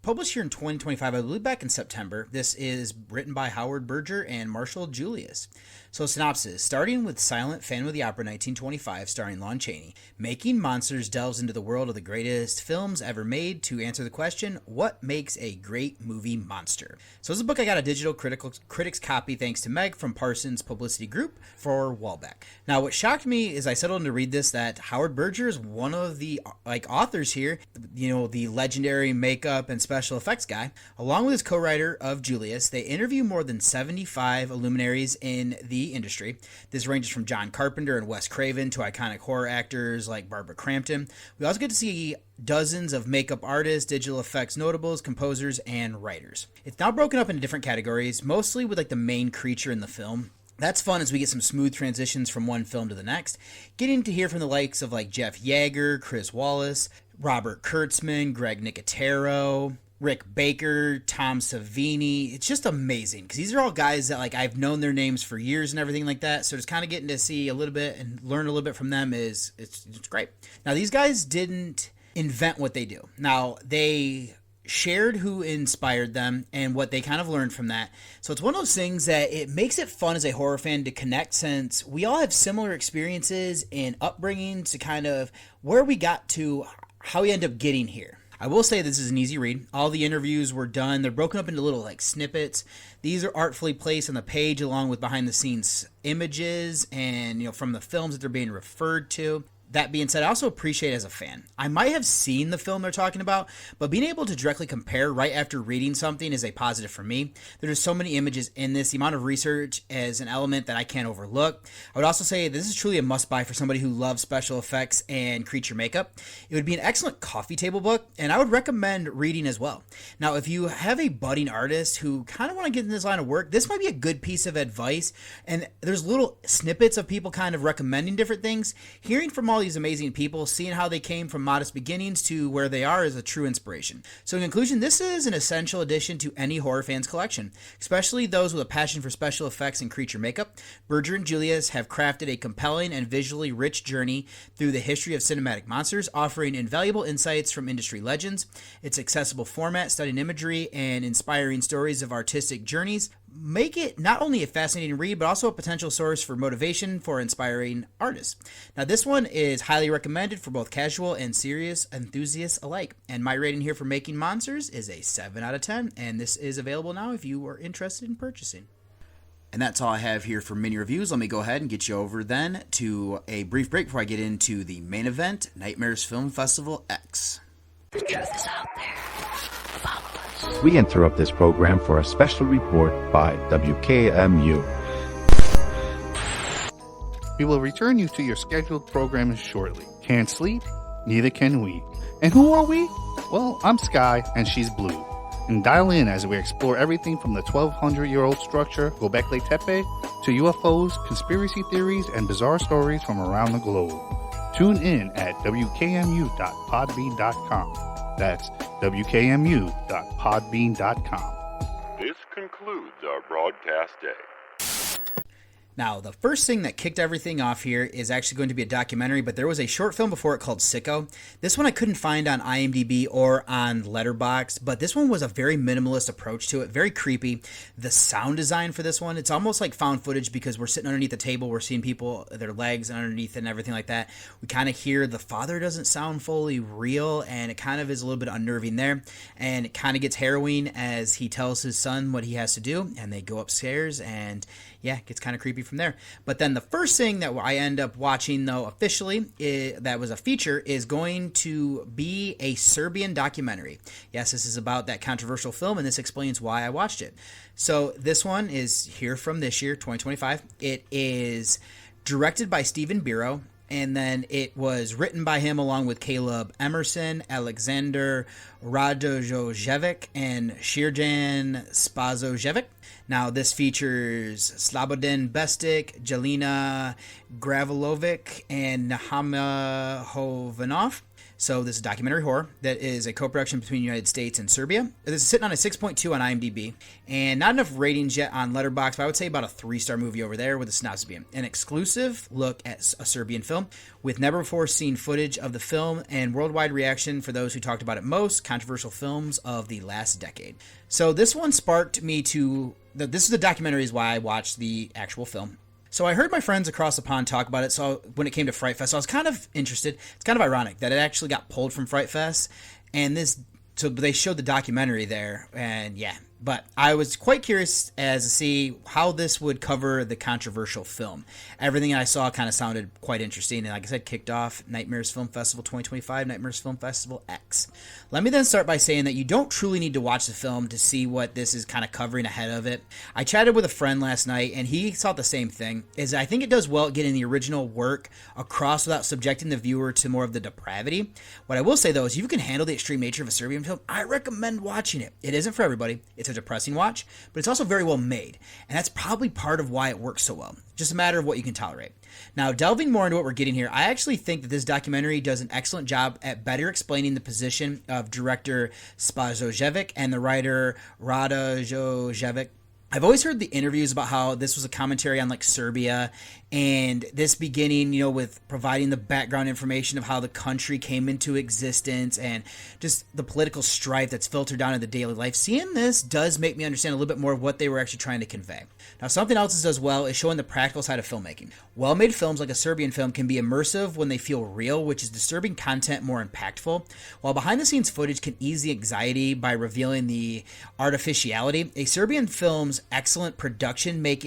published here in 2025, I believe back in September. This is written by Howard Berger and Marshall Julius. So synopsis, starting with silent Phantom of the Opera 1925 starring Lon Chaney, Making Monsters delves into the world of the greatest films ever made to answer the question, what makes a great movie monster? So this is a book I got a digital critics copy thanks to Meg from Parsons Publicity Group for Wallback. Now what shocked me is I settled in to read this that Howard Berger is one of the authors here, the legendary makeup and special effects guy. Along with his co-writer of Julius, they interview more than 75 luminaries in the industry. This ranges from John Carpenter and Wes Craven to iconic horror actors like Barbara Crampton. We also get to see dozens of makeup artists, digital effects notables, composers, and writers. It's now broken up into different categories, mostly with the main creature in the film. That's fun as we get some smooth transitions from one film to the next, getting to hear from the likes of Jeff Yeager, Chris Wallace, Robert Kurtzman, Greg Nicotero, Rick Baker, Tom Savini. It's just amazing because these are all guys that I've known their names for years and everything like that. So just kind of getting to see a little bit and learn a little bit from them it's great. Now these guys didn't invent what they do. Now they shared who inspired them and what they kind of learned from that. So it's one of those things that it makes it fun as a horror fan to connect, since we all have similar experiences and upbringings to kind of where we got to, how we end up getting here. I will say this is an easy read. All the interviews were done. They're broken up into little snippets. These are artfully placed on the page along with behind the scenes images and from the films that they're being referred to. That being said, I also appreciate as a fan, I might have seen the film they're talking about, but being able to directly compare right after reading something is a positive for me. There's so many images in this. The amount of research is an element that I can't overlook. I would also say this is truly a must-buy for somebody who loves special effects and creature makeup. It would be an excellent coffee table book, and I would recommend reading as well. Now, if you have a budding artist who kind of want to get in this line of work, this might be a good piece of advice, and there's little snippets of people kind of recommending different things. Hearing from all these amazing people, seeing how they came from modest beginnings to where they are is a true inspiration. So in conclusion, this is an essential addition to any horror fan's collection, especially those with a passion for special effects and creature makeup. Berger and Julius have crafted a compelling and visually rich journey through the history of cinematic monsters, offering invaluable insights from industry legends. Its accessible format, stunning imagery, and inspiring stories of artistic journeys make it not only a fascinating read, but also a potential source for motivation for inspiring artists. Now, this one is highly recommended for both casual and serious enthusiasts alike. And my rating here for Making Monsters is a 7 out of 10. And this is available now if you are interested in purchasing. And that's all I have here for mini reviews. Let me go ahead and get you over then to a brief break before I get into the main event, Nightmares Film Festival X. The truth is out there. Follow us. We interrupt this program for a special report by WKMU. We will return you to your scheduled programming shortly. Can't sleep? Neither can we. And who are we? Well, I'm Sky, and she's Blue. And dial in as we explore everything from the 1,200-year-old structure, Göbekli Tepe, to UFOs, conspiracy theories, and bizarre stories from around the globe. Tune in at wkmu.podbean.com. That's wkmu.podbean.com. This concludes our broadcast day. Now, the first thing that kicked everything off here is actually going to be a documentary, but there was a short film before it called Sicko. This one I couldn't find on IMDb or on Letterboxd, but this one was a very minimalist approach to it, very creepy. The sound design for this one, it's almost like found footage because we're sitting underneath the table, we're seeing people, their legs underneath and everything like that. We kind of hear the father doesn't sound fully real, and it kind of is a little bit unnerving there, and it kind of gets harrowing as he tells his son what he has to do, and they go upstairs, and yeah, it gets kind of creepy from there. But then the first thing that I end up watching, though, officially, that was a feature, is going to be a Serbian documentary. Yes, this is about that controversial film, and this explains why I watched it. So this one is here from this year, 2025. It is directed by Steven Biro, and then it was written by him along with Caleb Emerson, Alexander Radojojevic, and Shirjan Spazojevic. Now, this features Slobodin Bestik, Jelena Gravilovic, and Nahama Hovanov. So this is documentary horror that is a co-production between the United States and Serbia. This is sitting on a 6.2 on IMDb, and not enough ratings yet on Letterboxd, but I would say about a 3-star movie over there with a synopsis being an exclusive look at a Serbian film with never before seen footage of the film and worldwide reaction for those who talked about it most, controversial films of the last decade. So this one sparked me to, this is the documentary is why I watched the actual film. So I heard my friends across the pond talk about it, so when it came to Fright Fest, I was kind of interested. It's kind of ironic that it actually got pulled from Fright Fest, and so they showed the documentary there, and yeah. But I was quite curious as to see how this would cover the controversial film. Everything I saw kind of sounded quite interesting, and like I said, kicked off Nightmares Film Festival 2025, Nightmares Film Festival X. Let me then start by saying that you don't truly need to watch the film to see what this is kind of covering ahead of it. I chatted with a friend last night, and he thought the same thing, is I think it does well at getting the original work across without subjecting the viewer to more of the depravity. What I will say, though, is if you can handle the extreme nature of a Serbian film, I recommend watching it. It isn't for everybody. It's a depressing watch, but it's also very well made, and that's probably part of why it works so well. Just a matter of what you can tolerate. Now, delving more into what we're getting here, I actually think that this documentary does an excellent job at better explaining the position of director Spazojevic and the writer Radojevic. I've always heard the interviews about how this was a commentary on like Serbia and this beginning, with providing the background information of how the country came into existence and just the political strife that's filtered down into daily life. Seeing this does make me understand a little bit more of what they were actually trying to convey. Now, something else this does well is showing the practical side of filmmaking. Well-made films like a Serbian film can be immersive when they feel real, which is disturbing content more impactful, while behind-the-scenes footage can ease the anxiety by revealing the artificiality. A Serbian film's excellent production make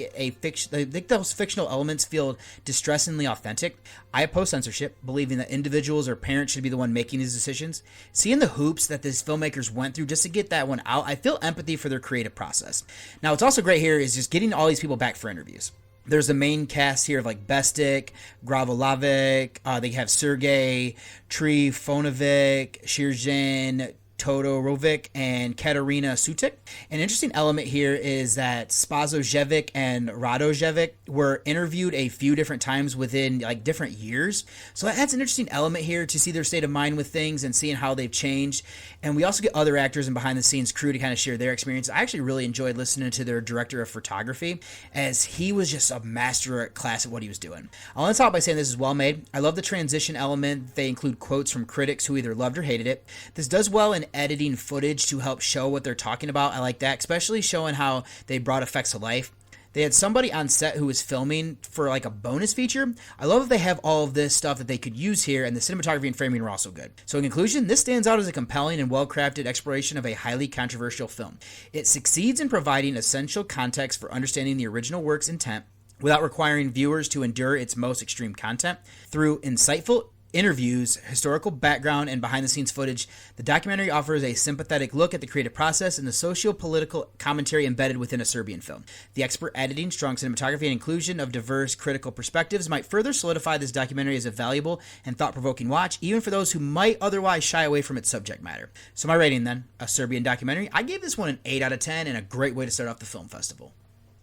those fictional elements feel distressingly authentic. I oppose censorship, believing that individuals or parents should be the one making these decisions. Seeing the hoops that these filmmakers went through just to get that one out, I feel empathy for their creative process. Now, what's also great here is just getting all these people back for interviews. There's the main cast here of like Bestik, Gravolavic, they have Sergei Trifonovic, Shirzhan Todorovic, and Katerina Sutik. An interesting element here is that Spazojevic and Radojevic were interviewed a few different times within like different years. So that adds an interesting element here to see their state of mind with things and seeing how they've changed. And we also get other actors and behind the scenes crew to kind of share their experience. I actually really enjoyed listening to their director of photography, as he was just a master at class at what he was doing. I want to start by saying this is well made. I love the transition element. They include quotes from critics who either loved or hated it. This does well in editing footage to help show what they're talking about. I like that, especially showing how they brought effects to life. They had somebody on set who was filming for like a bonus feature. I love that they have all of this stuff that they could use here, and the cinematography and framing are also good. So in conclusion, this stands out as a compelling and well-crafted exploration of a highly controversial film. It succeeds in providing essential context for understanding the original work's intent without requiring viewers to endure its most extreme content. Through insightful interviews, historical background, and behind-the-scenes footage, the documentary offers a sympathetic look at the creative process and the socio-political commentary embedded within a Serbian film. The expert editing, strong cinematography, and inclusion of diverse critical perspectives might further solidify this documentary as a valuable and thought-provoking watch, even for those who might otherwise shy away from its subject matter. So my rating then, a Serbian documentary, I gave this one an 8 out of 10 and a great way to start off the film festival.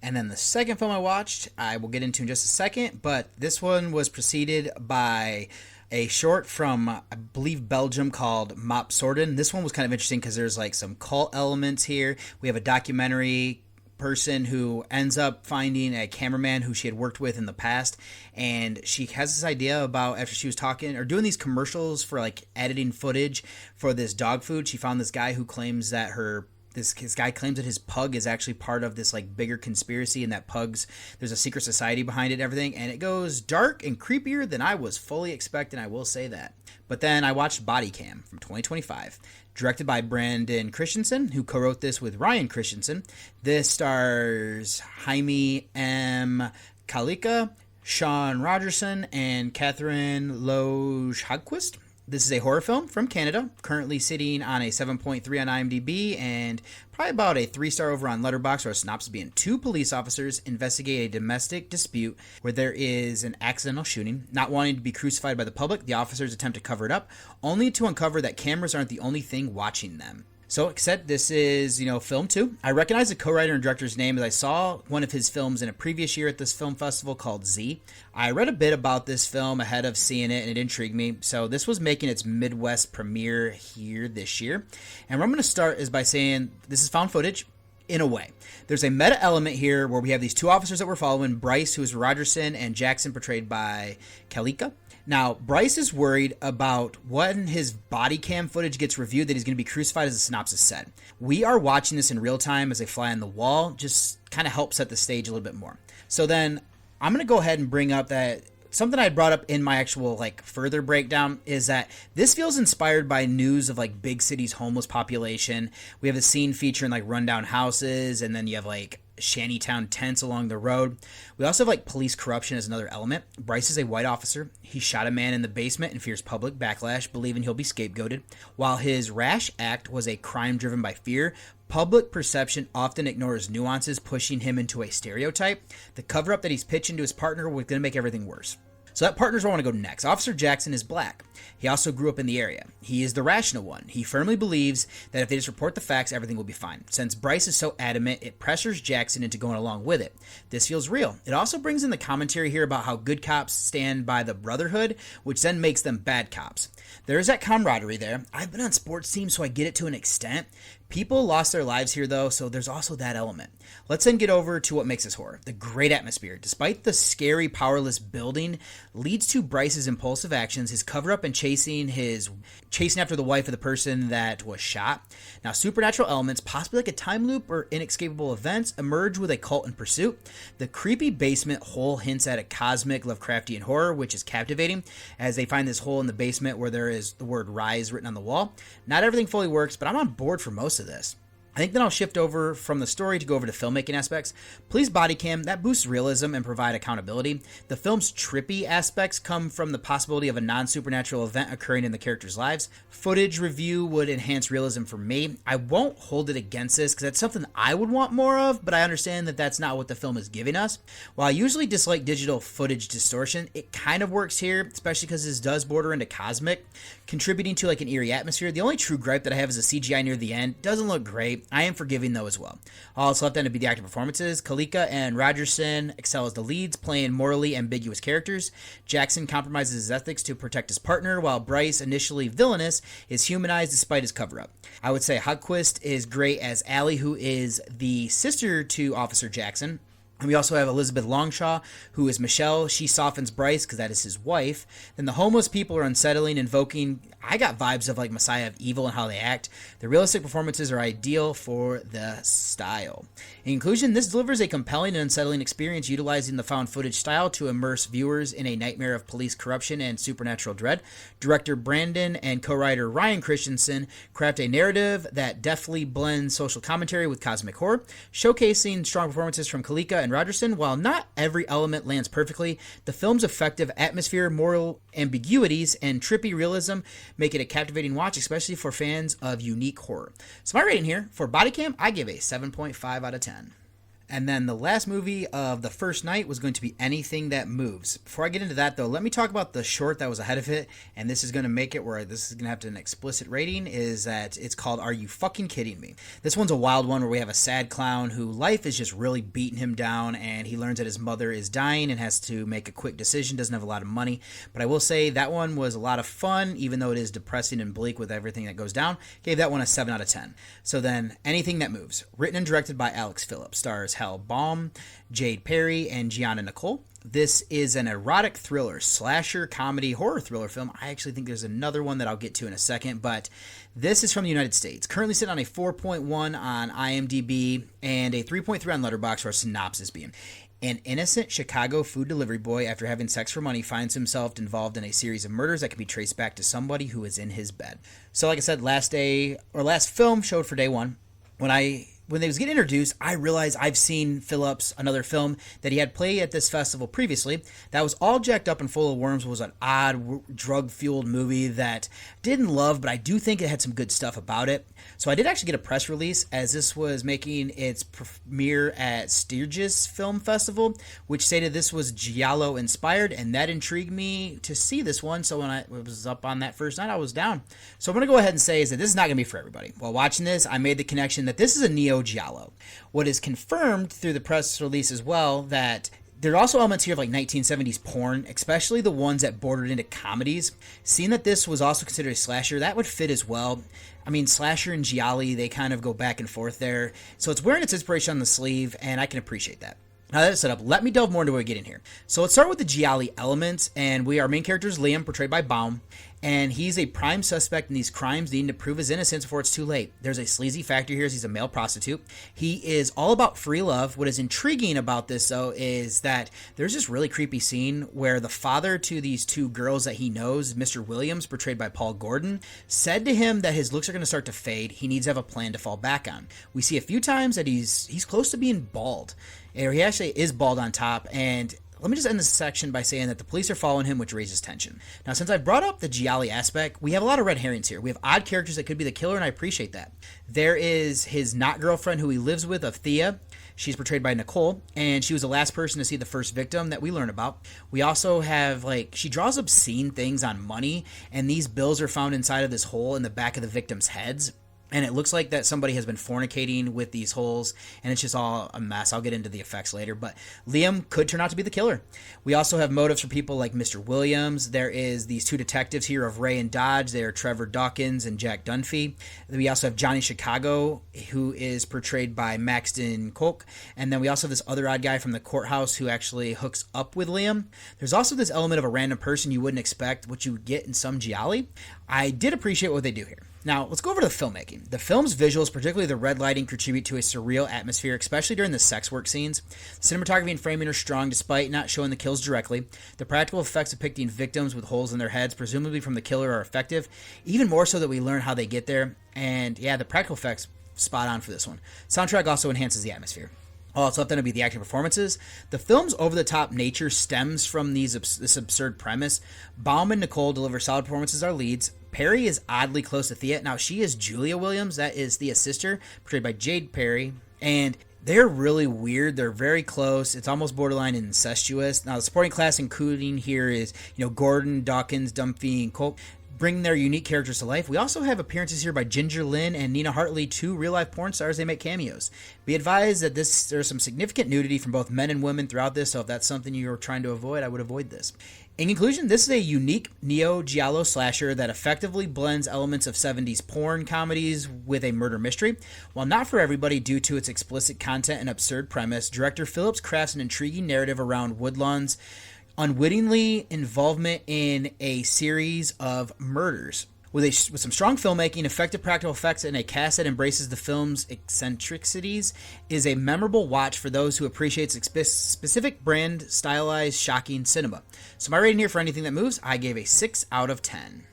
And then the second film I watched, I will get into in just a second, but this one was preceded by a short from, I believe, Belgium called Mop Sorden. This one was kind of interesting because there's like some cult elements here. We have a documentary person who ends up finding a cameraman who she had worked with in the past, and she has this idea about, after she was talking or doing these commercials for like editing footage for this dog food, she found this guy who claims that this guy claims that his pug is actually part of this like bigger conspiracy, and that there's a secret society behind it and everything, and it goes dark and creepier than I was fully expecting, I will say that. But then I watched Bodycam from 2025, directed by Brandon Christensen, who co-wrote this with Ryan Christensen. This stars Jaime M. Kalika, Sean Rogerson, and Catherine Loge-Hagquist. This is a horror film from Canada, currently sitting on a 7.3 on IMDb and probably about a 3-star over on Letterboxd, or a synopsis being 2 police officers investigate a domestic dispute where there is an accidental shooting. Not wanting to be crucified by the public, the officers attempt to cover it up, only to uncover that cameras aren't the only thing watching them. So, like I said, this is, film 2. I recognize the co-writer and director's name as I saw one of his films in a previous year at this film festival called Z. I read a bit about this film ahead of seeing it, and it intrigued me. So this was making its Midwest premiere here this year. And where I'm going to start is by saying this is found footage. In a way, there's a meta element here where we have these two officers that we're following, Bryce, who is Rogerson, and Jackson, portrayed by Kalika. Now, Bryce is worried about when his body cam footage gets reviewed that he's going to be crucified, as the synopsis said. We are watching this in real time as they fly on the wall, just kind of help set the stage a little bit more. So then I'm going to go ahead and bring up that something I brought up in my actual further breakdown is that this feels inspired by news of big cities' homeless population. We have a scene featuring rundown houses, and then you have shantytown tents along the road. We also have police corruption as another element. Bryce is a white officer. He shot a man in the basement and fears public backlash, believing he'll be scapegoated. While his rash act was a crime driven by fear, public perception often ignores nuances, pushing him into a stereotype. The cover-up that he's pitching to his partner was going to make everything worse. So that partner's where I want to go next. Officer Jackson is black. He also grew up in the area. He is the rational one. He firmly believes that if they just report the facts, everything will be fine. Since Bryce is so adamant, it pressures Jackson into going along with it. This feels real. It also brings in the commentary here about how good cops stand by the brotherhood, which then makes them bad cops. There is that camaraderie there. I've been on sports teams, so I get it to an extent. People lost their lives here, though, so there's also that element. Let's then get over to what makes this horror. The great atmosphere. Despite the scary, powerless building, leads to Bryce's impulsive actions, his cover-up and chasing after the wife of the person that was shot. Now, supernatural elements, possibly like a time loop or inescapable events, emerge with a cult in pursuit. The creepy basement hole hints at a cosmic Lovecraftian horror, which is captivating, as they find this hole in the basement where there is the word rise written on the wall. Not everything fully works, but I'm on board for most of this. I think then I'll shift over from the story to go over to filmmaking aspects. Please Bodycam, that boosts realism and provide accountability. The film's trippy aspects come from the possibility of a non-supernatural event occurring in the characters' lives. Footage review would enhance realism for me. I won't hold it against this because that's something I would want more of, but I understand that that's not what the film is giving us. While I usually dislike digital footage distortion, it kind of works here, especially because this does border into cosmic, contributing to an eerie atmosphere. The only true gripe that I have is the CGI near the end. Doesn't look great. I am forgiving though as well. All that's left then to be the acting performances. Kalika and Rogerson excel as the leads, playing morally ambiguous characters. Jackson compromises his ethics to protect his partner, while Bryce, initially villainous, is humanized despite his cover-up. I would say Hogquist is great as Allie, who is the sister to Officer Jackson. And we also have Elizabeth Longshaw, who is Michelle. She softens Bryce because that is his wife. Then the homeless people are unsettling, invoking, I got vibes of Messiah of Evil and how they act. The realistic performances are ideal for the style. In conclusion, this delivers a compelling and unsettling experience utilizing the found footage style to immerse viewers in a nightmare of police corruption and supernatural dread. Director Brandon and co-writer Ryan Christensen craft a narrative that deftly blends social commentary with cosmic horror, showcasing strong performances from Kalika and Rogerson. While not every element lands perfectly, the film's effective atmosphere, moral ambiguities, and trippy realism make it a captivating watch, especially for fans of unique horror. So my rating here for Bodycam, I give a 7.5 out of 10. And then the last movie of the first night was going to be Anything That Moves. Before I get into that, though, let me talk about the short that was ahead of it, and this is going to make it where this is going to have an explicit rating, is that it's called Are You Fucking Kidding Me? This one's a wild one where we have a sad clown who life is just really beating him down, and he learns that his mother is dying and has to make a quick decision, doesn't have a lot of money. But I will say that one was a lot of fun, even though it is depressing and bleak with everything that goes down. Gave that one a 7 out of 10. So then, Anything That Moves, written and directed by Alex Phillips, stars Hal Baum, Jade Perry, and Gianna Nicole. This is an erotic thriller, slasher, comedy, horror thriller film. I actually think there's another one that I'll get to in a second, but this is from the United States. Currently sitting on a 4.1 on IMDb and a 3.3 on Letterboxd, for a synopsis being. An innocent Chicago food delivery boy, after having sex for money, finds himself involved in a series of murders that can be traced back to somebody who is in his bed. So like I said, last film showed for day one. When I when they was getting introduced, I realized I've seen Phillips, another film that he had played at this festival previously that was all jacked up and full of worms, was an odd drug-fueled movie that didn't love, but I do think it had some good stuff about it. So I did actually get a press release as this was making its premiere at Sturgis Film Festival, which stated this was Giallo inspired, and that intrigued me to see this one. So when I was up on that first night, I was down. So I'm going to go ahead and say is that this is not going to be for everybody. While watching this, I made the connection that this is a Neo Giallo. What is confirmed through the press release as well that there are also elements here of like 1970s porn, especially the ones that bordered into comedies. Seeing that this was also considered a slasher, that would fit as well. I mean, slasher and gialli, they kind of go back and forth there. So it's wearing its inspiration on the sleeve, and I can appreciate that. Now that is set up, let me delve more into what we get in here. So let's start with the gialli elements, and our main character is Liam, portrayed by Baum, and he's a prime suspect in these crimes, needing to prove his innocence before it's too late. There's a sleazy factor here as he's a male prostitute. He is all about free love. What is intriguing about this, though, is that there's this really creepy scene where the father to these two girls that he knows, Mr. Williams, portrayed by Paul Gordon, said to him that his looks are going to start to fade. He needs to have a plan to fall back on. We see a few times that he's close to being bald. Or he actually is bald on top, and let me just end this section by saying that the police are following him, which raises tension. Now, since I've brought up the gialli aspect, we have a lot of red herrings here. We have odd characters that could be the killer, and I appreciate that. There is his not-girlfriend who he lives with, of Thea. She's portrayed by Nicole, and she was the last person to see the first victim that we learn about. We also have, she draws obscene things on money, and these bills are found inside of this hole in the back of the victims' heads. And it looks like that somebody has been fornicating with these holes, and it's just all a mess. I'll get into the effects later, but Liam could turn out to be the killer. We also have motives for people like Mr. Williams. There is these two detectives here of Ray and Dodge. They are Trevor Dawkins and Jack Dunphy. We also have Johnny Chicago, who is portrayed by Maxton Koch. And then we also have this other odd guy from the courthouse who actually hooks up with Liam. There's also this element of a random person you wouldn't expect, which you would get in some gialli. I did appreciate what they do here. Now, let's go over to the filmmaking. The film's visuals, particularly the red lighting, contribute to a surreal atmosphere, especially during the sex work scenes. Cinematography and framing are strong despite not showing the kills directly. The practical effects depicting victims with holes in their heads, presumably from the killer, are effective, even more so that we learn how they get there. And yeah, the practical effects, spot on for this one. Soundtrack also enhances the atmosphere. Also, then to be the acting performances. The film's over-the-top nature stems from this absurd premise. Baum and Nicole deliver solid performances as our leads. Perry is oddly close to Thea. Now, she is Julia Williams. That is Thea's sister, portrayed by Jade Perry. And they're really weird. They're very close. It's almost borderline incestuous. Now, the supporting cast including here is, Gordon, Dawkins, Dunphy, and Koch, bring their unique characters to life. We also have appearances here by Ginger Lynn and Nina Hartley, two real-life porn stars. They make cameos. Be advised that there's some significant nudity from both men and women throughout this, so if that's something you're trying to avoid, I would avoid this. In conclusion, this is a unique neo-giallo slasher that effectively blends elements of 70s porn comedies with a murder mystery. While not for everybody due to its explicit content and absurd premise, director Phillips crafts an intriguing narrative around Woodlawn's unwittingly involvement in a series of murders. With some strong filmmaking, effective practical effects, and a cast that embraces the film's eccentricities, is a memorable watch for those who appreciate specific brand, stylized, shocking cinema. So my rating here for anything that moves, I gave a 6 out of 10.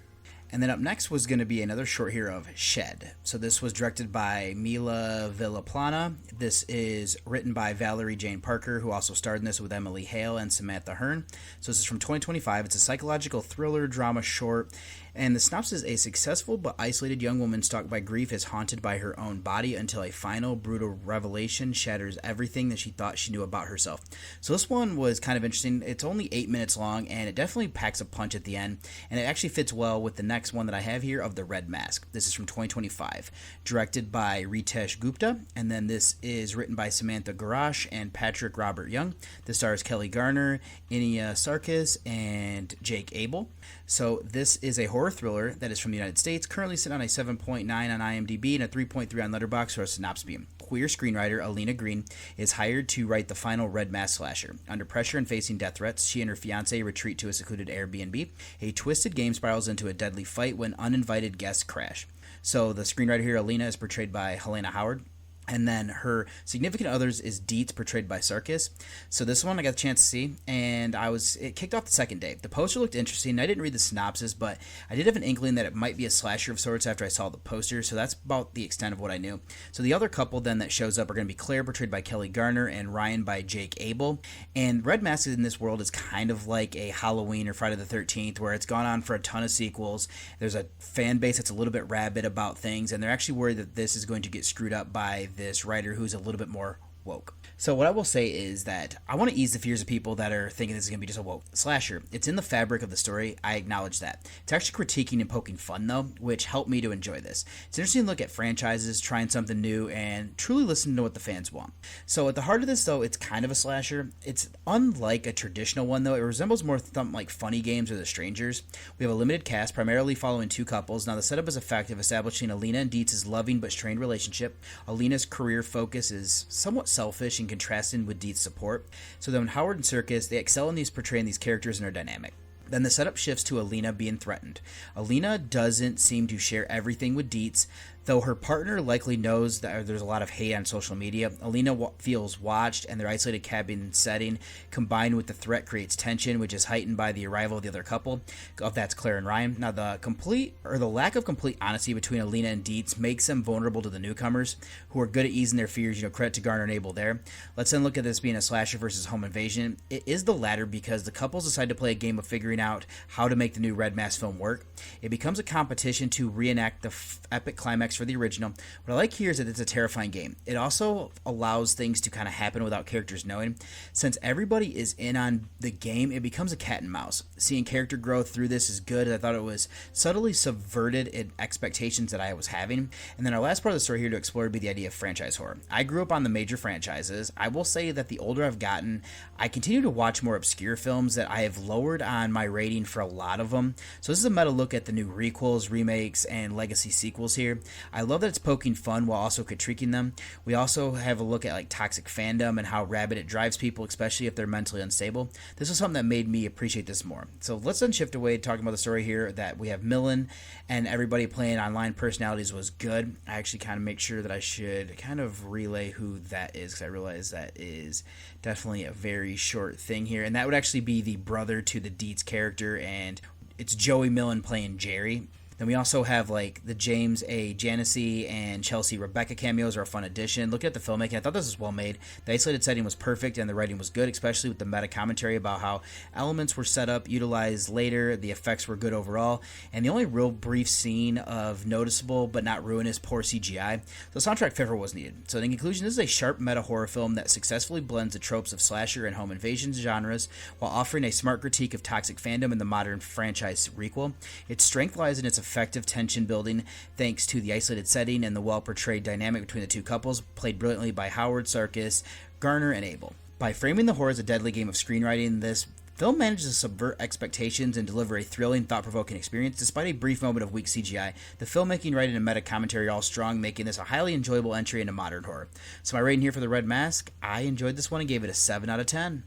And then up next was going to be another short here of Shed. So this was directed by Mila Villaplana. This is written by Valerie Jane Parker, who also starred in this with Emily Hale and Samantha Hearn. So this is from 2025. It's a psychological thriller drama short. And the synopsis is: a successful but isolated young woman stalked by grief is haunted by her own body until a final brutal revelation shatters everything that she thought she knew about herself. So this one was kind of interesting. It's only 8 minutes long, and it definitely packs a punch at the end. And it actually fits well with the next one that I have here of The Red Mask. This is from 2025. Directed by Ritesh Gupta. And then this is written by Samantha Garash and Patrick Robert Young. This stars Kelly Garner, Inia Sarkis, and Jake Abel. So this is a horror thriller that is from the United States, currently sitting on a 7.9 on IMDb and a 3.3 on Letterboxd, or a synopsis. Queer screenwriter Alina Green is hired to write the final Red Mask slasher. Under pressure and facing death threats, she and her fiancé retreat to a secluded Airbnb. A twisted game spirals into a deadly fight when uninvited guests crash. So the screenwriter here, Alina, is portrayed by Helena Howard. And then her significant others is Dietz, portrayed by Sarkis. So this one I got a chance to see, and it kicked off the second day. The poster looked interesting. I didn't read the synopsis, but I did have an inkling that it might be a slasher of sorts after I saw the poster, so that's about the extent of what I knew. So the other couple then that shows up are going to be Claire, portrayed by Kelly Garner, and Ryan by Jake Abel. And Red Mask in this world is kind of like a Halloween or Friday the 13th, where it's gone on for a ton of sequels. There's a fan base that's a little bit rabid about things, and they're actually worried that this is going to get screwed up by this writer who's a little bit more woke. So what I will say is that I want to ease the fears of people that are thinking this is going to be just a woke slasher. It's in the fabric of the story. I acknowledge that. It's actually critiquing and poking fun, though, which helped me to enjoy this. It's interesting to look at franchises, trying something new, and truly listen to what the fans want. So at the heart of this, though, it's kind of a slasher. It's unlike a traditional one, though. It resembles more something like Funny Games or The Strangers. We have a limited cast, primarily following two couples. Now, the setup is effective, establishing Alina and Dietz's loving but strained relationship. Alina's career focus is somewhat selfish and contrasting with Dietz's support. So then Howard and Serkis, they excel in portraying these characters and are dynamic. Then the setup shifts to Alina being threatened. Alina doesn't seem to share everything with Dietz, though her partner likely knows that there's a lot of hate on social media. Alina feels watched, and their isolated cabin setting, combined with the threat, creates tension, which is heightened by the arrival of the other couple. That's Claire and Ryan. Now, the lack of complete honesty between Alina and Dietz makes them vulnerable to the newcomers, who are good at easing their fears. Credit to Garner and Abel there. Let's then look at this being a slasher versus home invasion. It is the latter because the couples decide to play a game of figuring out how to make the new Red Mask film work. It becomes a competition to reenact the epic climax for the original. What I like here is that it's a terrifying game. It also allows things to kind of happen without characters knowing. Since everybody is in on the game, it becomes a cat and mouse. Seeing character growth through this is good. I thought it was subtly subverted in expectations that I was having. And then our last part of the story here to explore would be the idea of franchise horror. I grew up on the major franchises. I will say that the older I've gotten, I continue to watch more obscure films that I have lowered on my rating for a lot of them. So this is a meta look at the new requels, remakes, and legacy sequels here. I love that it's poking fun while also critiquing them. We also have a look at like toxic fandom and how rabid it drives people, especially if they're mentally unstable. This is something that made me appreciate this more. So let's then shift away talking about the story here that we have Millen and everybody playing online personalities was good. I actually kind of make sure that I should kind of relay who that is because I realize that is definitely a very short thing here. And that would actually be the brother to the Dietz character, and it's Joey Millen playing Jerry. Then we also have like the James A. Janessi and Chelsea Rebecca cameos are a fun addition. Looking at the filmmaking, I thought this was well made. The isolated setting was perfect and the writing was good, especially with the meta commentary about how elements were set up, utilized later. The effects were good overall. And the only real brief scene of noticeable but not ruinous poor CGI. The soundtrack flavor was needed. So in conclusion, this is a sharp meta horror film that successfully blends the tropes of slasher and home invasion genres while offering a smart critique of toxic fandom in the modern franchise requel. Its strength lies in its effective tension building thanks to the isolated setting and the well-portrayed dynamic between the two couples, played brilliantly by Howard, Sarkis, Garner, and Abel. By framing the horror as a deadly game of screenwriting, this film manages to subvert expectations and deliver a thrilling, thought-provoking experience. Despite a brief moment of weak CGI, the filmmaking, writing, and meta commentary are all strong, making this a highly enjoyable entry into modern horror. So my rating here for The Red Mask, I enjoyed this one and gave it a 7 out of 10.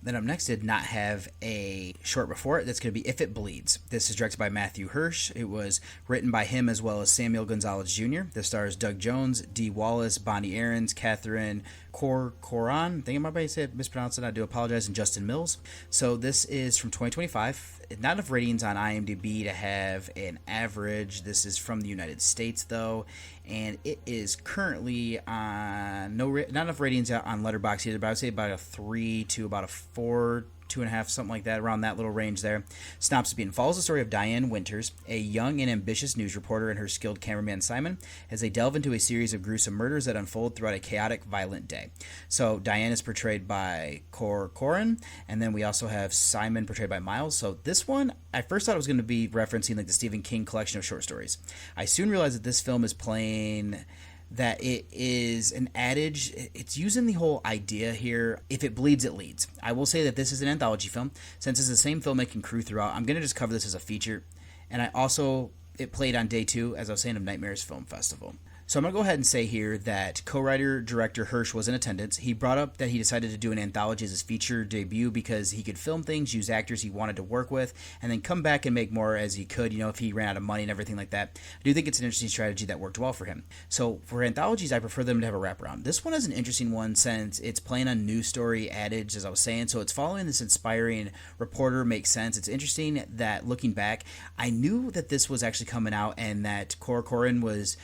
Then up next did not have a short before it. That's going to be If It Bleeds. This is directed by Matthew Hirsch. It was written by him as well as Samuel Gonzalez Jr. This stars Doug Jones, Dee Wallace, Bonnie Aarons, Catherine Corcoran. I think I might mispronounce it. I do apologize. And Justin Mills. So this is from 2025. Not enough ratings on IMDb to have an average. This is from the United States, though, and it is currently on not enough ratings on Letterboxd either, but I would say about a 3 to about a 4, 2.5, something like that, around that little range there. Synopsis being follows the story of Diane Winters, a young and ambitious news reporter, and her skilled cameraman Simon, as they delve into a series of gruesome murders that unfold throughout a chaotic, violent day. So Diane is portrayed by Corcoran, and then we also have Simon portrayed by Miles. So this one, I first thought it was going to be referencing like the Stephen King collection of short stories. I soon realized that this film is playing that it is an adage. It's using the whole idea here, if it bleeds, it leads. I will say that this is an anthology film. Since it's the same filmmaking crew throughout, I'm going to just cover this as a feature. And it played on day 2, as I was saying, of Nightmares Film Festival. So I'm going to go ahead and say here that co-writer-director Hirsch was in attendance. He brought up that he decided to do an anthology as his feature debut because he could film things, use actors he wanted to work with, and then come back and make more as he could, if he ran out of money and everything like that. I do think it's an interesting strategy that worked well for him. So for anthologies, I prefer them to have a wraparound. This one is an interesting one since it's playing on news story adage, as I was saying, so it's following this inspiring reporter makes sense. It's interesting that looking back, I knew that this was actually coming out and that Cora Corrin was,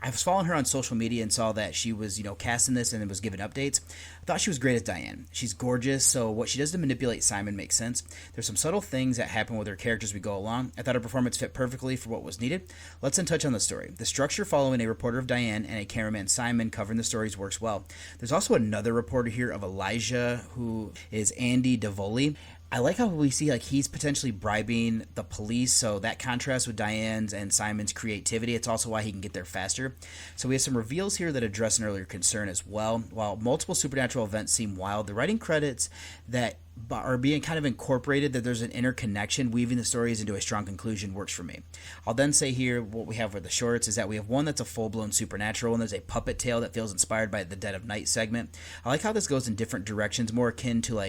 I was following her on social media and saw that she was, casting this and it was giving updates. I thought she was great as Diane. She's gorgeous, so what she does to manipulate Simon makes sense. There's some subtle things that happen with her character as we go along. I thought her performance fit perfectly for what was needed. Let's then touch on the story. The structure following a reporter of Diane and a cameraman Simon covering the stories works well. There's also another reporter here of Elijah who is Andy Davoli. I like how we see he's potentially bribing the police, so that contrasts with Diane's and Simon's creativity. It's also why he can get there faster. So we have some reveals here that address an earlier concern as well. While multiple supernatural events seem wild, the writing credits that are being kind of incorporated, that there's an interconnection, weaving the stories into a strong conclusion, works for me. I'll then say here what we have for the shorts is that we have one that's a full-blown supernatural, and there's a puppet tale that feels inspired by the Dead of Night segment. I like how this goes in different directions, more akin to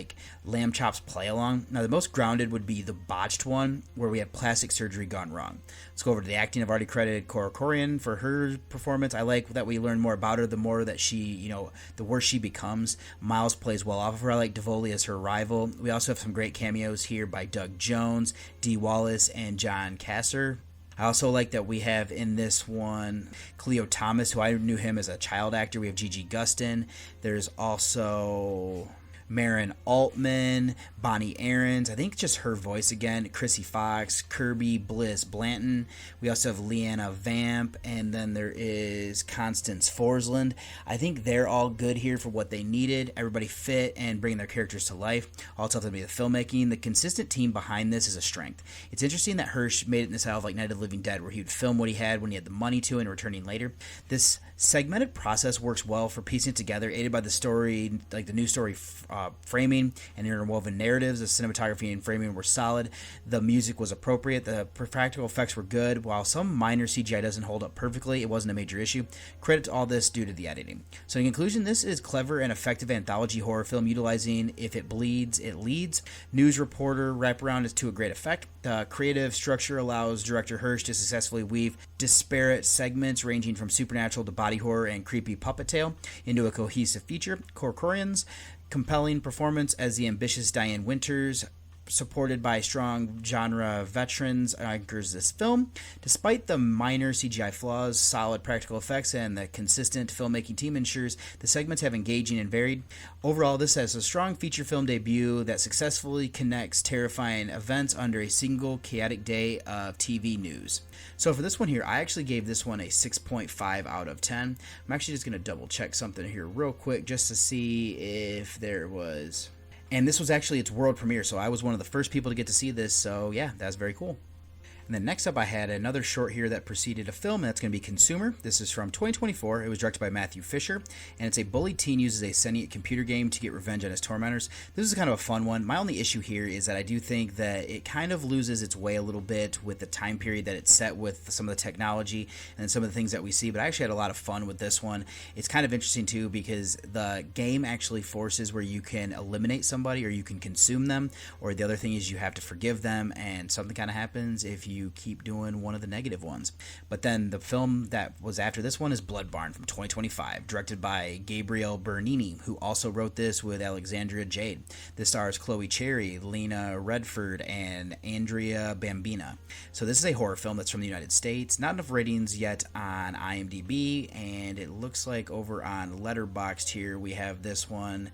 Lamb Chop's Play Along. Now the most grounded would be the botched one, where we have plastic surgery gone wrong. Let's go over to the acting. I've already credited Cora Corrin for her performance. I like that we learn more about her the more that she, the worse she becomes. Miles plays well off of her. I like Davoli as her rival. We also have some great cameos here by Doug Jones, Dee Wallace, and John Kasser. I also like that we have in this one Cleo Thomas, who I knew him as a child actor. We have Gigi Gustin. There's also Marin Altman, Bonnie Aarons, I think just her voice again, Chrissy Fox, Kirby Bliss Blanton. We also have Leanna Vamp, and then there is Constance Forsland. I think they're all good here for what they needed. Everybody fit and bringing their characters to life. Also, to be the filmmaking. The consistent team behind this is a strength. It's interesting that Hirsch made it in the style of Night of the Living Dead, where he would film what he had when he had the money to and returning later. This segmented process works well for piecing it together, aided by the story, the news story framing and interwoven narratives. The cinematography and framing were solid. The music was appropriate. The practical effects were good. While some minor CGI doesn't hold up perfectly, it wasn't a major issue. Credit to all this due to the editing. So in conclusion, this is clever and effective anthology horror film utilizing if it bleeds, it leads. News reporter wraparound is to a great effect. The creative structure allows director Hirsch to successfully weave disparate segments ranging from supernatural to body horror and creepy puppet tale into a cohesive feature. Corcoran's compelling performance as the ambitious Diane Winters, supported by strong genre veterans, anchors this film. Despite the minor CGI flaws, solid practical effects, and the consistent filmmaking team ensures the segments have engaging and varied. Overall, this has a strong feature film debut that successfully connects terrifying events under a single chaotic day of TV news. So for this one here, I actually gave this one a 6.5 out of 10. I'm actually just going to double check something here real quick just to see if there was... And this was actually its world premiere, so I was one of the first people to get to see this, so yeah, that's very cool. And then next up I had another short here that preceded a film, and that's going to be Consumer. This is from 2024. It was directed by Matthew Fisher, and it's a bullied teen uses a sentient computer game to get revenge on his tormentors. This is kind of a fun one. My only issue here is that I do think that it kind of loses its way a little bit with the time period that it's set with, some of the technology and some of the things that we see, but I actually had a lot of fun with this one. It's kind of interesting too because the game actually forces where you can eliminate somebody or you can consume them, or the other thing is you have to forgive them, and something kind of happens if you keep doing one of the negative ones. But then the film that was after this one is Blood Barn from 2025, directed by Gabriel Bernini, who also wrote this with Alexandria Jade. This stars Chloe Cherry, Lena Redford, and Andrea Bambina. So this is a horror film that's from the United States. Not enough ratings yet on IMDb, and it looks like over on Letterboxd here we have this one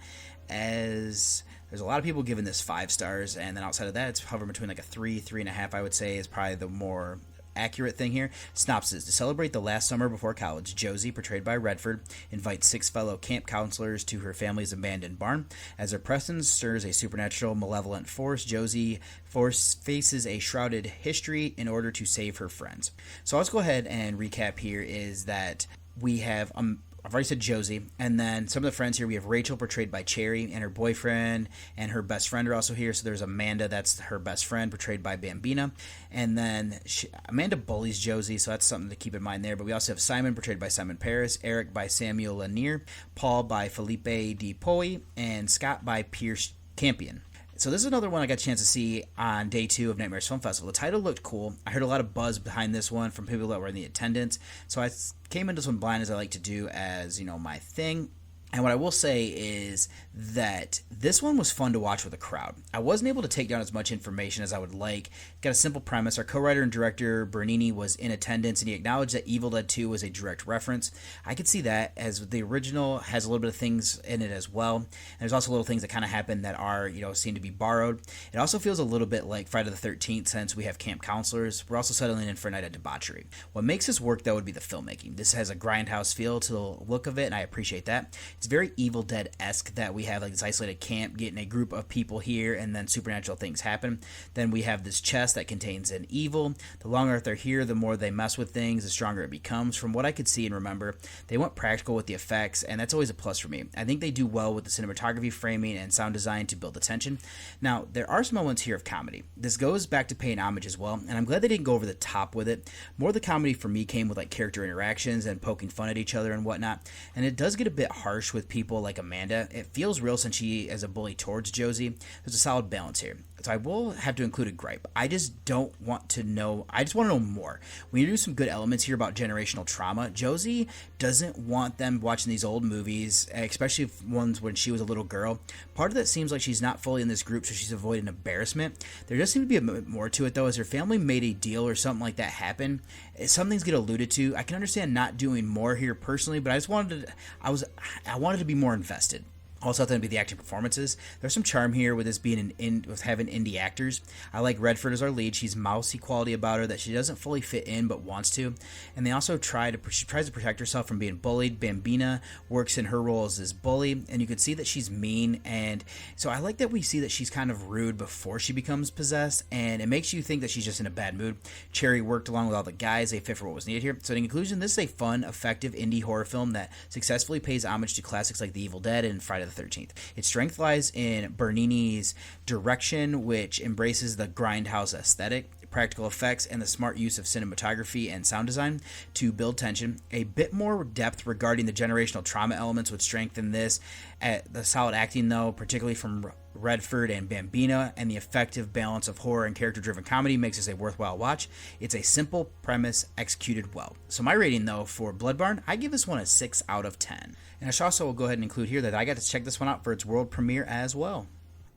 as... There's a lot of people giving this 5 stars, and then outside of that, it's hovering between like a 3, 3.5, I would say, is probably the more accurate thing here. Synopsis: to celebrate the last summer before college, Josie, portrayed by Redford, invites 6 fellow camp counselors to her family's abandoned barn. As her presence stirs a supernatural, malevolent force, Josie faces a shrouded history in order to save her friends. So let's go ahead and recap here is that we have a I've already said Josie. And then some of the friends here, we have Rachel, portrayed by Cherry, and her boyfriend and her best friend are also here. So there's Amanda, that's her best friend, portrayed by Bambina. And then Amanda bullies Josie, so that's something to keep in mind there. But we also have Simon, portrayed by Simon Paris, Eric by Samuel Lanier, Paul by Felipe Di Poi, and Scott by Pierce Campion. So this is another one I got a chance to see on day 2 of Nightmares Film Festival. The title looked cool. I heard a lot of buzz behind this one from people that were in the attendance. So I came into this one blind, as I like to do, as my thing. And what I will say is that this one was fun to watch with a crowd. I wasn't able to take down as much information as I would like. Got a simple premise. Our co-writer and director, Bernini, was in attendance, and he acknowledged that Evil Dead 2 was a direct reference. I could see that, as the original has a little bit of things in it as well. And there's also little things that kind of happen that are, seem to be borrowed. It also feels a little bit like Friday the 13th, since we have camp counselors. We're also settling in for a night of debauchery. What makes this work, though, would be the filmmaking. This has a grindhouse feel to the look of it, and I appreciate that. It's very Evil Dead-esque that we have like this isolated camp, getting a group of people here, and then supernatural things happen. Then we have this chest that contains an evil. The longer they're here, the more they mess with things, the stronger it becomes. From what I could see and remember, they went practical with the effects, and that's always a plus for me. I think they do well with the cinematography, framing, and sound design to build the tension. Now, there are some moments here of comedy. This goes back to paying homage as well, and I'm glad they didn't go over the top with it. More of the comedy for me came with like character interactions and poking fun at each other and whatnot, and it does get a bit harsh with people like Amanda. It feels real since she is a bully towards Josie. There's a solid balance here. So I will have to include a gripe. I just don't want to know. I just want to know more. We do some good elements here about generational trauma. Josie doesn't want them watching these old movies, especially ones when she was a little girl. Part of that seems like she's not fully in this group, so she's avoiding embarrassment. There does seem to be a bit more to it, though, as her family made a deal or something like that happen. Some things get alluded to. I can understand not doing more here personally, but I just wanted to, I wanted to be more invested. Also, I thought it'd be the acting performances. There's some charm here with this being with having indie actors. I like Redford as our lead. She's mousy quality about her that she doesn't fully fit in but wants to. And they also she tries to protect herself from being bullied. Bambina works in her role as this bully, and you can see that she's mean. And so I like that we see that she's kind of rude before she becomes possessed, and it makes you think that she's just in a bad mood. Cherry worked along with all the guys. They fit for what was needed here. So in conclusion, this is a fun, effective indie horror film that successfully pays homage to classics like The Evil Dead and Friday the 13th. Its strength lies in Bernini's direction, which embraces the grindhouse aesthetic, practical effects, and the smart use of cinematography and sound design to build tension. A bit more depth regarding the generational trauma elements would strengthen this. The solid acting, though, particularly from Redford and Bambina, and the effective balance of horror and character-driven comedy makes this a worthwhile watch. It's a simple premise executed well. So my rating, though, for Blood Barn, I give this one a 6 out of 10. And I should also go ahead and include here that I got to check this one out for its world premiere as well.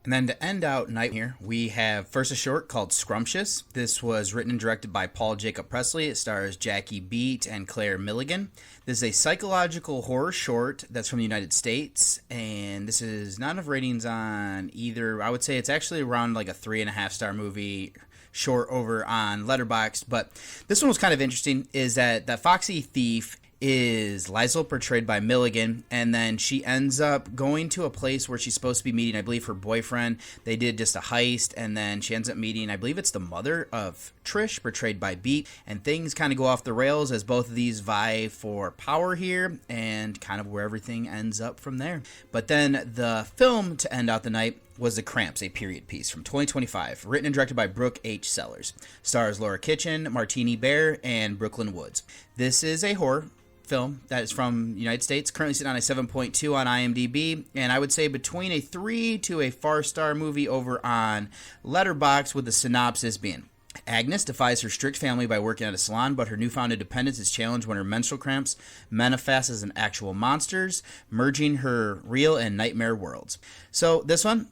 And then to end out night here, we have first a short called Scrumptious. This was written and directed by Paul Jacob Presley. It stars Jackie Beat and Claire Milligan. This is a psychological horror short that's from the United States, and this is not enough ratings on either. I would say it's actually around like a 3.5-star movie short over on Letterboxd, but this one was kind of interesting, is that Foxy Thief is Liesl, portrayed by Milligan, and then she ends up going to a place where she's supposed to be meeting, I believe, her boyfriend. They did just a heist, and then she ends up meeting, I believe it's the mother of Trish, portrayed by Beat, and things kind of go off the rails as both of these vie for power here, and kind of where everything ends up from there. But then the film to end out the night was The Cramps, a period piece from 2025, written and directed by Brooke H. Sellers. Stars Laura Kitchen, Martini Bear, and Brooklyn Woods. This is a horror film that is from the United States, currently sitting on a 7.2 on IMDb, and I would say between a 3 to a 4-star movie over on Letterboxd, with the synopsis being: Agnes defies her strict family by working at a salon, but her newfound independence is challenged when her menstrual cramps manifest as an actual monsters, merging her real and nightmare worlds. So this one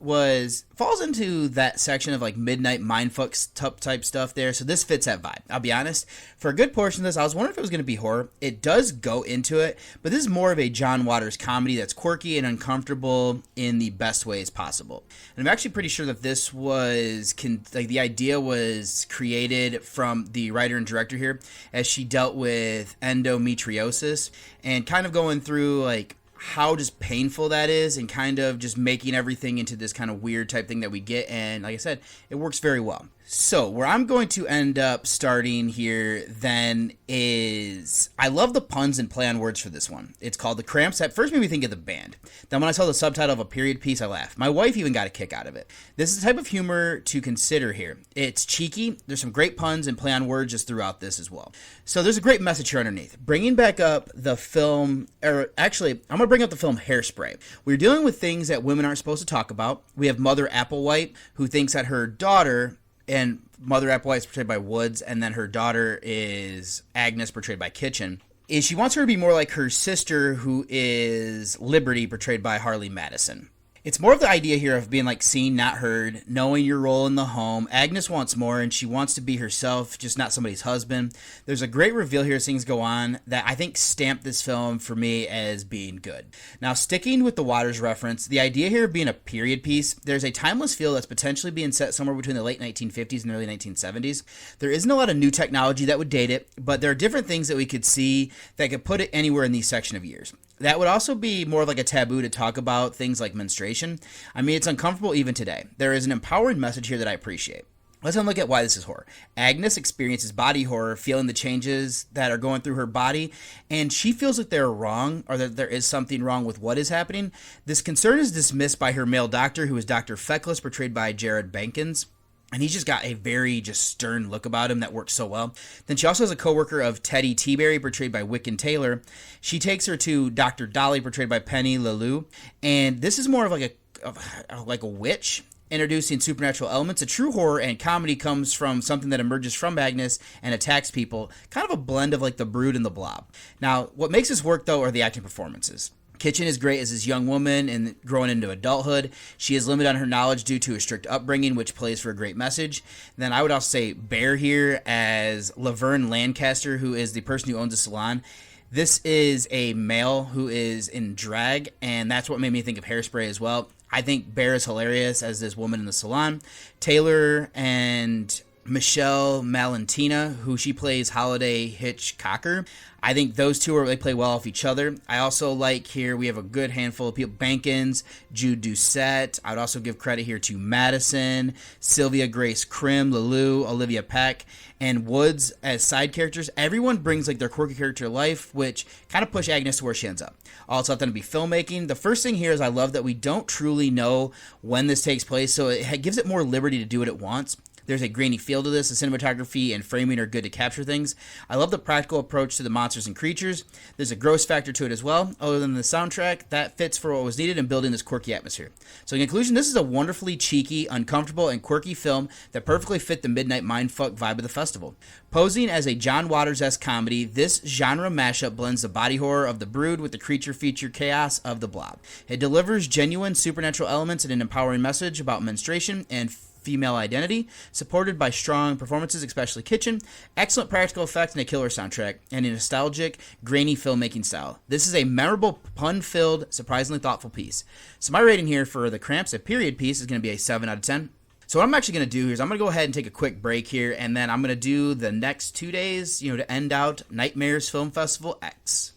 falls into that section of like midnight mindfuck type stuff there, so this fits that vibe. I'll be honest, for a good portion of this, I was wondering if it was going to be horror. It does go into it, but this is more of a John Waters comedy that's quirky and uncomfortable in the best ways possible. And I'm actually pretty sure that this was, the idea was created from the writer and director here, as she dealt with endometriosis and kind of going through like how just painful that is, and kind of just making everything into this kind of weird type thing that we get. And like I said, it works very well. So where I'm going to end up starting here then is, I love the puns and play on words for this one. It's called The Cramps. At first made me think of the band. Then when I saw the subtitle of a period piece, I laughed. My wife even got a kick out of it. This is the type of humor to consider here. It's cheeky. There's some great puns and play on words just throughout this as well. So there's a great message here underneath. Bringing back up the film, or actually, I'm going to bring up the film Hairspray. We're dealing with things that women aren't supposed to talk about. We have Mother Applewhite, who thinks that her daughter, and Mother Applewhite is portrayed by Woods, and then her daughter is Agnes, portrayed by Kitchen, is she wants her to be more like her sister, who is Liberty, portrayed by Harley Madison. It's more of the idea here of being like seen, not heard, knowing your role in the home. Agnes wants more, and she wants to be herself, just not somebody's husband. There's a great reveal here as things go on that I think stamped this film for me as being good. Now, sticking with the Waters reference, the idea here of being a period piece, there's a timeless feel that's potentially being set somewhere between the late 1950s and early 1970s. There isn't a lot of new technology that would date it, but there are different things that we could see that could put it anywhere in these section of years. That would also be more of like a taboo to talk about things like menstruation. I mean, it's uncomfortable even today. There is an empowering message here that I appreciate. Let's look at why this is horror. Agnes experiences body horror, feeling the changes that are going through her body, and she feels that they're wrong, or that there is something wrong with what is happening. This concern is dismissed by her male doctor, who is Dr. Feckless, portrayed by Jared Bankins. And he's just got a very just stern look about him that works so well. Then she also has a coworker of Teddy Teaberry, portrayed by Wiccan Taylor. She takes her to Dr. Dolly, portrayed by Penny Lelou. And this is more of like a witch introducing supernatural elements. A true horror and comedy comes from something that emerges from Agnes and attacks people. Kind of a blend of like The Brood and The Blob. Now, what makes this work, though, are the acting performances. Kitchen is great as this young woman and growing into adulthood. She is limited on her knowledge due to a strict upbringing, which plays for a great message. Then I would also say Bear here as Laverne Lancaster, who is the person who owns a salon. This is a male who is in drag, and that's what made me think of Hairspray as well. I think Bear is hilarious as this woman in the salon. Taylor and Michelle Malentina, who she plays Holiday Hitchcocker. I think those two they play well off each other. I also like here we have a good handful of people. Bankins, Jude Doucette. I would also give credit here to Madison, Sylvia Grace Krim, Lelou, Olivia Peck, and Woods as side characters. Everyone brings like their quirky character to life, which kind of push Agnes to where she ends up. Also, then to be filmmaking. The first thing here is I love that we don't truly know when this takes place, so it gives it more liberty to do what it wants. There's a grainy feel to this. The cinematography and framing are good to capture things. I love the practical approach to the monsters and creatures. There's a gross factor to it as well. Other than the soundtrack, that fits for what was needed in building this quirky atmosphere. So in conclusion, this is a wonderfully cheeky, uncomfortable, and quirky film that perfectly fit the midnight mindfuck vibe of the festival. Posing as a John Waters-esque comedy, this genre mashup blends the body horror of The Brood with the creature feature chaos of The Blob. It delivers genuine supernatural elements and an empowering message about menstruation and female identity, supported by strong performances, especially Kitchen, excellent practical effects, and a killer soundtrack, and a nostalgic, grainy filmmaking style. This is a memorable, pun-filled, surprisingly thoughtful piece. So my rating here for The Cramps, a period piece, is going to be a 7 out of 10. So what I'm actually going to do here is I'm going to go ahead and take a quick break here, and then I'm going to do the next 2 days, to end out Nightmares Film Festival X.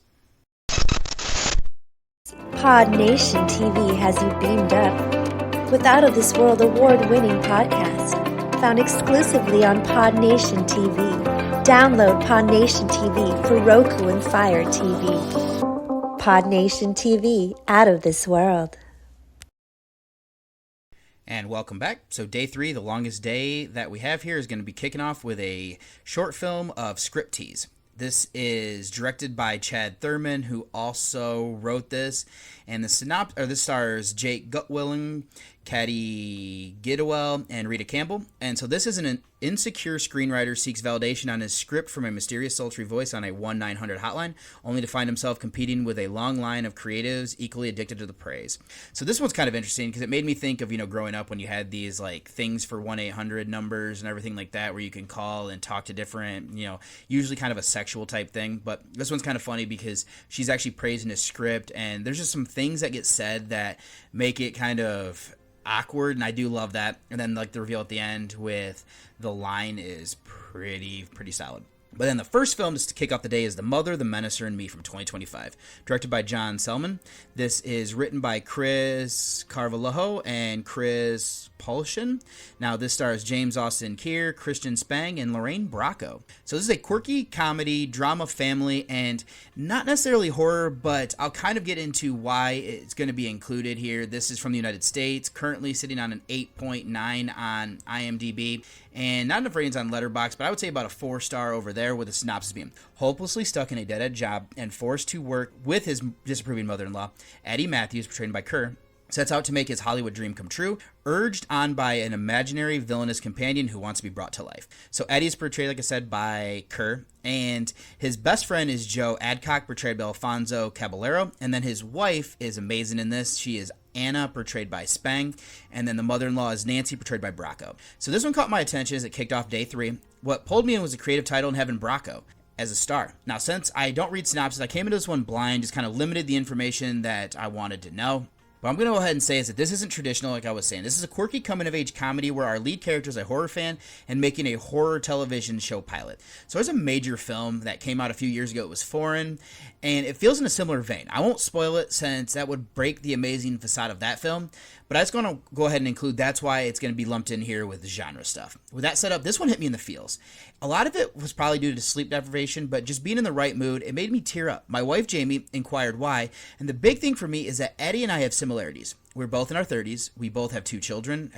Pod Nation TV has you beamed up with Out of This World award-winning podcast, found exclusively on Pod Nation TV. Download Pod Nation TV for Roku and Fire TV. Pod Nation TV, Out of This World. And welcome back. So day 3, the longest day that we have here, is going to be kicking off with a short film of script tease. This is directed by Chad Thurman, who also wrote this, and this stars Jake Gutwilling, Caddy Gidwell, and Rita Campbell. And so this is an insecure screenwriter seeks validation on his script from a mysterious, sultry voice on a 1-900 hotline, only to find himself competing with a long line of creatives equally addicted to the praise. So this one's kind of interesting because it made me think of, growing up when you had these like things for 1-800 numbers and everything like that where you can call and talk to different, usually kind of a sexual type thing. But this one's kind of funny because she's actually praising his script, and there's just some things that get said that make it kind of awkward, and I do love that. And then like the reveal at the end with the line is pretty solid. But then the first film just to kick off the day is The Mother, the Menacer, and Me from 2025, directed by John Selman. This is written by Chris Carvalho and Chris Paulshin. Now, this stars James Austin Keir, Christian Spang, and Lorraine Bracco. So this is a quirky comedy, drama, family, and not necessarily horror, but I'll kind of get into why it's going to be included here. This is from the United States, currently sitting on an 8.9 on IMDb, and not enough ratings on Letterboxd, but I would say about a 4-star over there, with a synopsis being: hopelessly stuck in a dead-end job and forced to work with his disapproving mother-in-law, Eddie Matthews, portrayed by Kerr, sets out to make his Hollywood dream come true, urged on by an imaginary villainous companion who wants to be brought to life. So Eddie is portrayed, like I said, by Kerr, and his best friend is Joe Adcock, portrayed by Alfonso Caballero, and then his wife is amazing in this. She is Anna, portrayed by Spang, and then the mother-in-law is Nancy, portrayed by Bracco. So this one caught my attention as it kicked off day 3. What pulled me in was the creative title and having Bracco as a star. Now, since I don't read synopsis, I came into this one blind, just kind of limited the information that I wanted to know. What I'm going to go ahead and say is that this isn't traditional, like I was saying. This is a quirky coming-of-age comedy where our lead character is a horror fan and making a horror television show pilot. So there's a major film that came out a few years ago. It was foreign, and it feels in a similar vein. I won't spoil it since that would break the amazing facade of that film, but I was going to go ahead and include that's why it's going to be lumped in here with genre stuff. With that set up, this one hit me in the feels. A lot of it was probably due to sleep deprivation, but just being in the right mood, it made me tear up. My wife, Jamie, inquired why, and the big thing for me is that Eddie and I have similarities. We're both in our 30s. We both have 2 children.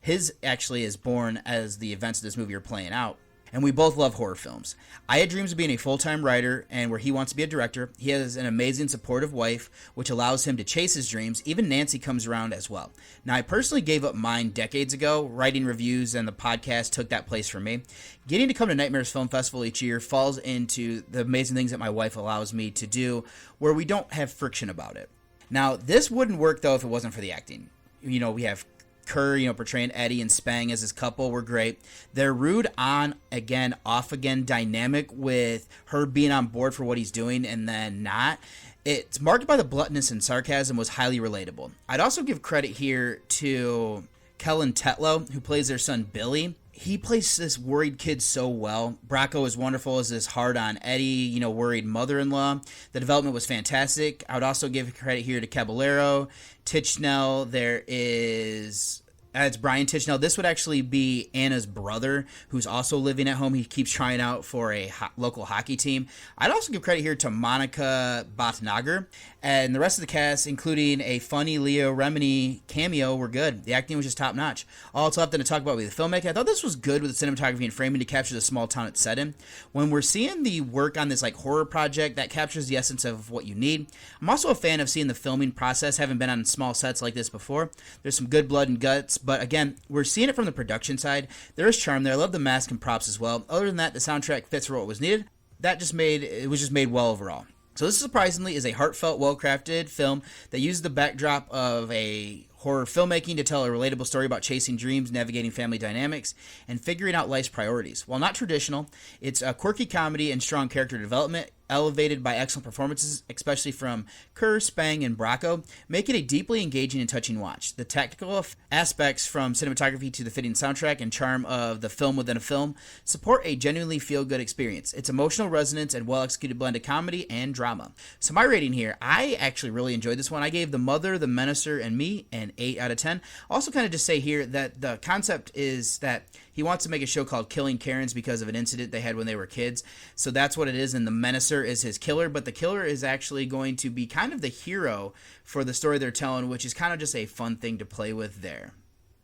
His actually is born as the events of this movie are playing out. And we both love horror films. I had dreams of being a full-time writer, and where he wants to be a director. He has an amazing, supportive wife, which allows him to chase his dreams. Even Nancy comes around as well. Now, I personally gave up mine decades ago. Writing reviews and the podcast took that place for me. Getting to come to Nightmares Film Festival each year falls into the amazing things that my wife allows me to do, where we don't have friction about it. Now, this wouldn't work, though, if it wasn't for the acting. You know, we have Kerr, portraying Eddie and Spang as his couple were great. Their rude on again, off again dynamic with her being on board for what he's doing and then not. It's marked by the bluntness and sarcasm, was highly relatable. I'd also give credit here to Kellen Tetlow, who plays their son Billy. He plays this worried kid so well. Bracco is wonderful as this hard-on Eddie, worried mother-in-law. The development was fantastic. I would also give credit here to Caballero, Tichnell. There is... It's Brian Tichnell. This would actually be Anna's brother, who's also living at home. He keeps trying out for a local hockey team. I'd also give credit here to Monica Botnager. And the rest of the cast, including a funny Leo Remini cameo, were good. The acting was just top-notch. All that's left to talk about with the filmmaking. I thought this was good with the cinematography and framing to capture the small town it's set in. When we're seeing the work on this horror project, that captures the essence of what you need. I'm also a fan of seeing the filming process. Haven't been on small sets like this before. There's some good blood and guts, but again, we're seeing it from the production side. There is charm there. I love the mask and props as well. Other than that, the soundtrack fits for what was needed. It was just made well overall. So this surprisingly is a heartfelt, well-crafted film that uses the backdrop of a horror filmmaking to tell a relatable story about chasing dreams, navigating family dynamics, and figuring out life's priorities. While not traditional, it's a quirky comedy and strong character development, elevated by excellent performances, especially from Kerr, Spang, and Bracco, make it a deeply engaging and touching watch. The tactical aspects, from cinematography to the fitting soundtrack and charm of the film within a film, support a genuinely feel-good experience. Its emotional resonance and well-executed blend of comedy and drama. So my rating here, I actually really enjoyed this one. I gave The Mother, The Menacer, and Me an 8 out of 10. Also kind of just say here that the concept is that he wants to make a show called Killing Karens because of an incident they had when they were kids. So that's what it is, and the Menacer is his killer, but the killer is actually going to be kind of the hero for the story they're telling, which is kind of just a fun thing to play with there.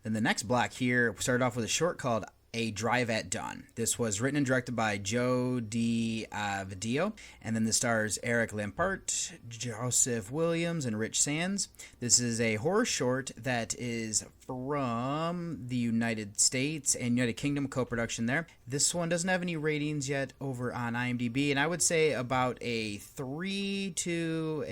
Then the next block here started off with a short called A Drive at Dawn. This was written and directed by Joe D'Avidio, and then the stars Eric Lampart, Joseph Williams, and Rich Sands. This is a horror short that is from the United States and United Kingdom, co-production there. This one doesn't have any ratings yet over on IMDb, and I would say about a 3 to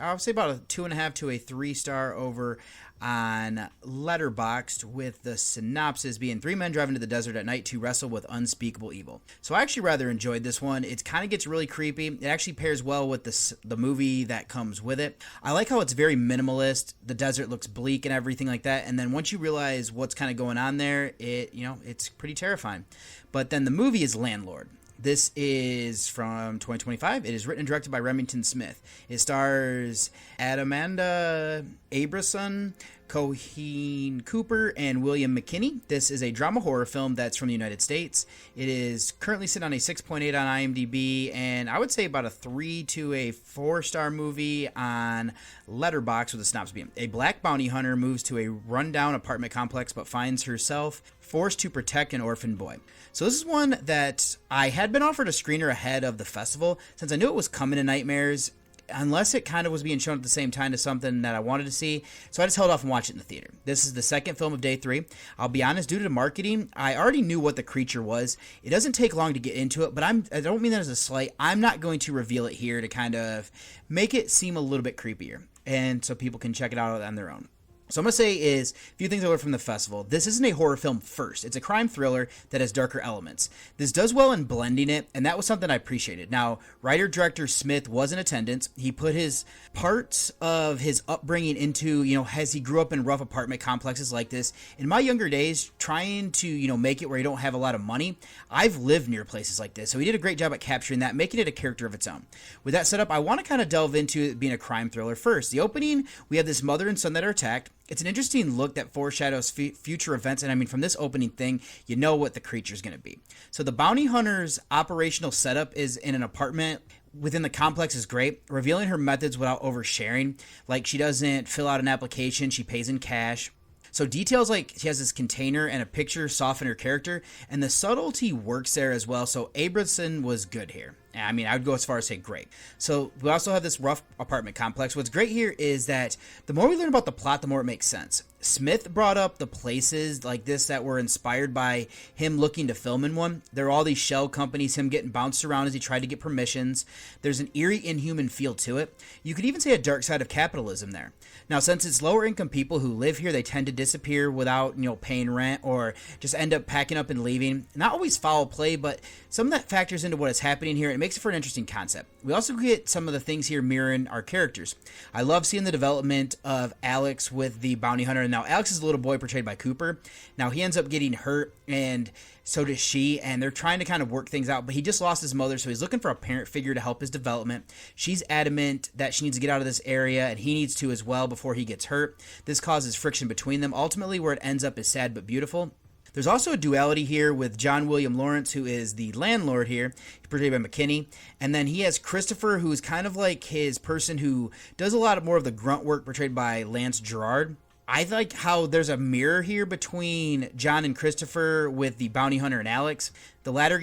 I would say about a 2.5 to a 3-star over on Letterboxd, with the synopsis being 3 men drive into the desert at night to wrestle with unspeakable evil. So I actually rather enjoyed this one. It kind of gets really creepy. It actually pairs well with the movie that comes with it. I like how it's very minimalist. The desert looks bleak and everything like that, and then once you realize what's kind of going on there, it's pretty terrifying. But then the movie is LandLord. This is from 2025. It is written and directed by Remington Smith. It stars Adamanda Abrason, Coheen Cooper, and William McKinney. This is a drama horror film that's from the United States. It is currently sitting on a 6.8 on IMDb, and I would say about a 3 to a 4-star movie on Letterboxd with a synopsis being: a black bounty hunter moves to a rundown apartment complex but finds herself forced to protect an orphan boy. So this is one that I had been offered a screener ahead of the festival since I knew it was coming to Nightmares, unless it kind of was being shown at the same time as something that I wanted to see. So I just held off and watched it in the theater. This is the second film of day 3. I'll be honest, due to marketing, I already knew what the creature was. It doesn't take long to get into it, but I don't mean that as a slight. I'm not going to reveal it here to kind of make it seem a little bit creepier, and so people can check it out on their own. So I'm going to say is a few things I learned from the festival. This isn't a horror film first. It's a crime thriller that has darker elements. This does well in blending it, and that was something I appreciated. Now, writer-director Smith was in attendance. He put his parts of his upbringing into, as he grew up in rough apartment complexes like this. In my younger days, trying to, make it where you don't have a lot of money, I've lived near places like this. So he did a great job at capturing that, making it a character of its own. With that set up, I want to kind of delve into it being a crime thriller first. The opening, we have this mother and son that are attacked. It's an interesting look that foreshadows future events, and I mean, from this opening thing, you know what the creature is going to be. So the bounty hunter's operational setup is in an apartment within the complex is great, revealing her methods without oversharing. Like, she doesn't fill out an application, she pays in cash. So details like she has this container and a picture soften her character, and the subtlety works there as well. So Abrason was good here. I mean, I would go as far as say great. So we also have this rough apartment complex. What's great here is that the more we learn about the plot, the more it makes sense. Smith brought up the places like this that were inspired by him looking to film in one. There are all these shell companies, him getting bounced around as he tried to get permissions. There's an eerie, inhuman feel to it. You could even say a dark side of capitalism there. Now, since it's lower income people who live here, they tend to disappear without, paying rent or just end up packing up and leaving. Not always foul play, but some of that factors into what is happening here. It makes it for an interesting concept. We also get some of the things here mirroring our characters. I love seeing the development of Alex with the bounty hunter. Now, Alex is a little boy portrayed by Cooper. Now, he ends up getting hurt, and so does she, and they're trying to kind of work things out, but he just lost his mother, so he's looking for a parent figure to help his development. She's adamant that she needs to get out of this area, and he needs to as well before he gets hurt. This causes friction between them. Ultimately, where it ends up is sad but beautiful. There's also a duality here with John William Lawrence, who is the landlord here, portrayed by McKinney. And then he has Christopher, who's kind of like his person who does a lot more of the grunt work, portrayed by Lance Gerard. I like how there's a mirror here between John and Christopher with the bounty hunter and Alex. The latter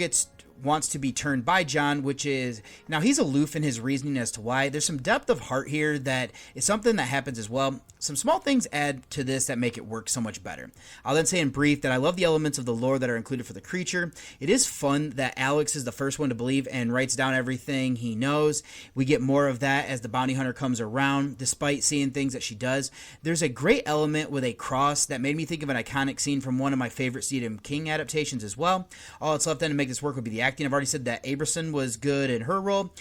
wants to be turned by John, which is, now he's aloof in his reasoning as to why. There's some depth of heart here that is something that happens as well. Some small things add to this that make it work so much better. I'll then say in brief that I love the elements of the lore that are included for the creature. It is fun that Alex is the first one to believe and writes down everything he knows. We get more of that as the bounty hunter comes around, despite seeing things that she does. There's a great element with a cross that made me think of an iconic scene from one of my favorite Stephen King adaptations as well. All that's left then to make this work would be the acting. I've already said that Abrason was good in her role.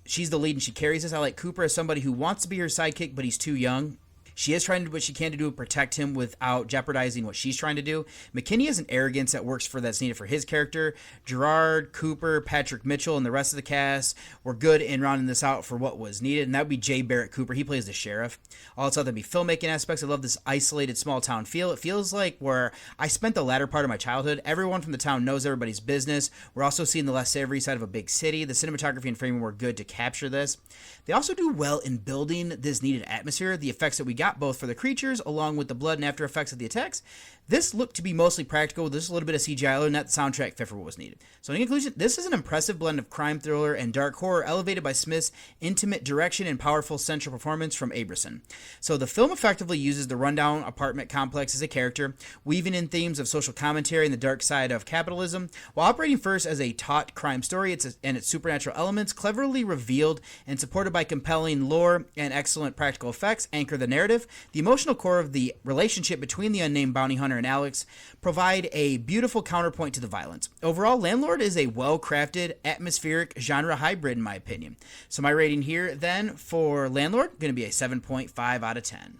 She's the lead and she carries this. I like Cooper as somebody who wants to be her sidekick, but he's too young. She is trying to do what she can to do to protect him without jeopardizing what she's trying to do. McKinney has an arrogance that works that's needed for his character. Gerard, Cooper, Patrick Mitchell, and the rest of the cast were good in rounding this out for what was needed, and that would be Jay Barrett Cooper. He plays the sheriff. Also, there'd be filmmaking aspects. I love this isolated small town feel. It feels like where I spent the latter part of my childhood. Everyone from the town knows everybody's business. We're also seeing the less savory side of a big city. The cinematography and framing were good to capture this. They also do well in building this needed atmosphere. The effects that we got both for the creatures along with the blood and after effects of the attacks, this looked to be mostly practical. There's a little bit of CGI, and that the soundtrack fit for what was needed. So in conclusion, this is an impressive blend of crime thriller and dark horror elevated by Smith's intimate direction and powerful central performance from Abrason. So the film effectively uses the rundown apartment complex as a character, weaving in themes of social commentary and the dark side of capitalism, while operating first as a taut crime story and its supernatural elements, cleverly revealed and supported by compelling lore and excellent practical effects, anchor the narrative. The emotional core of the relationship between the unnamed bounty hunter and Alex provide a beautiful counterpoint to the violence. Overall, LandLord is a well-crafted, atmospheric genre hybrid in my opinion. So my rating here then for LandLord going to be a 7.5 out of 10.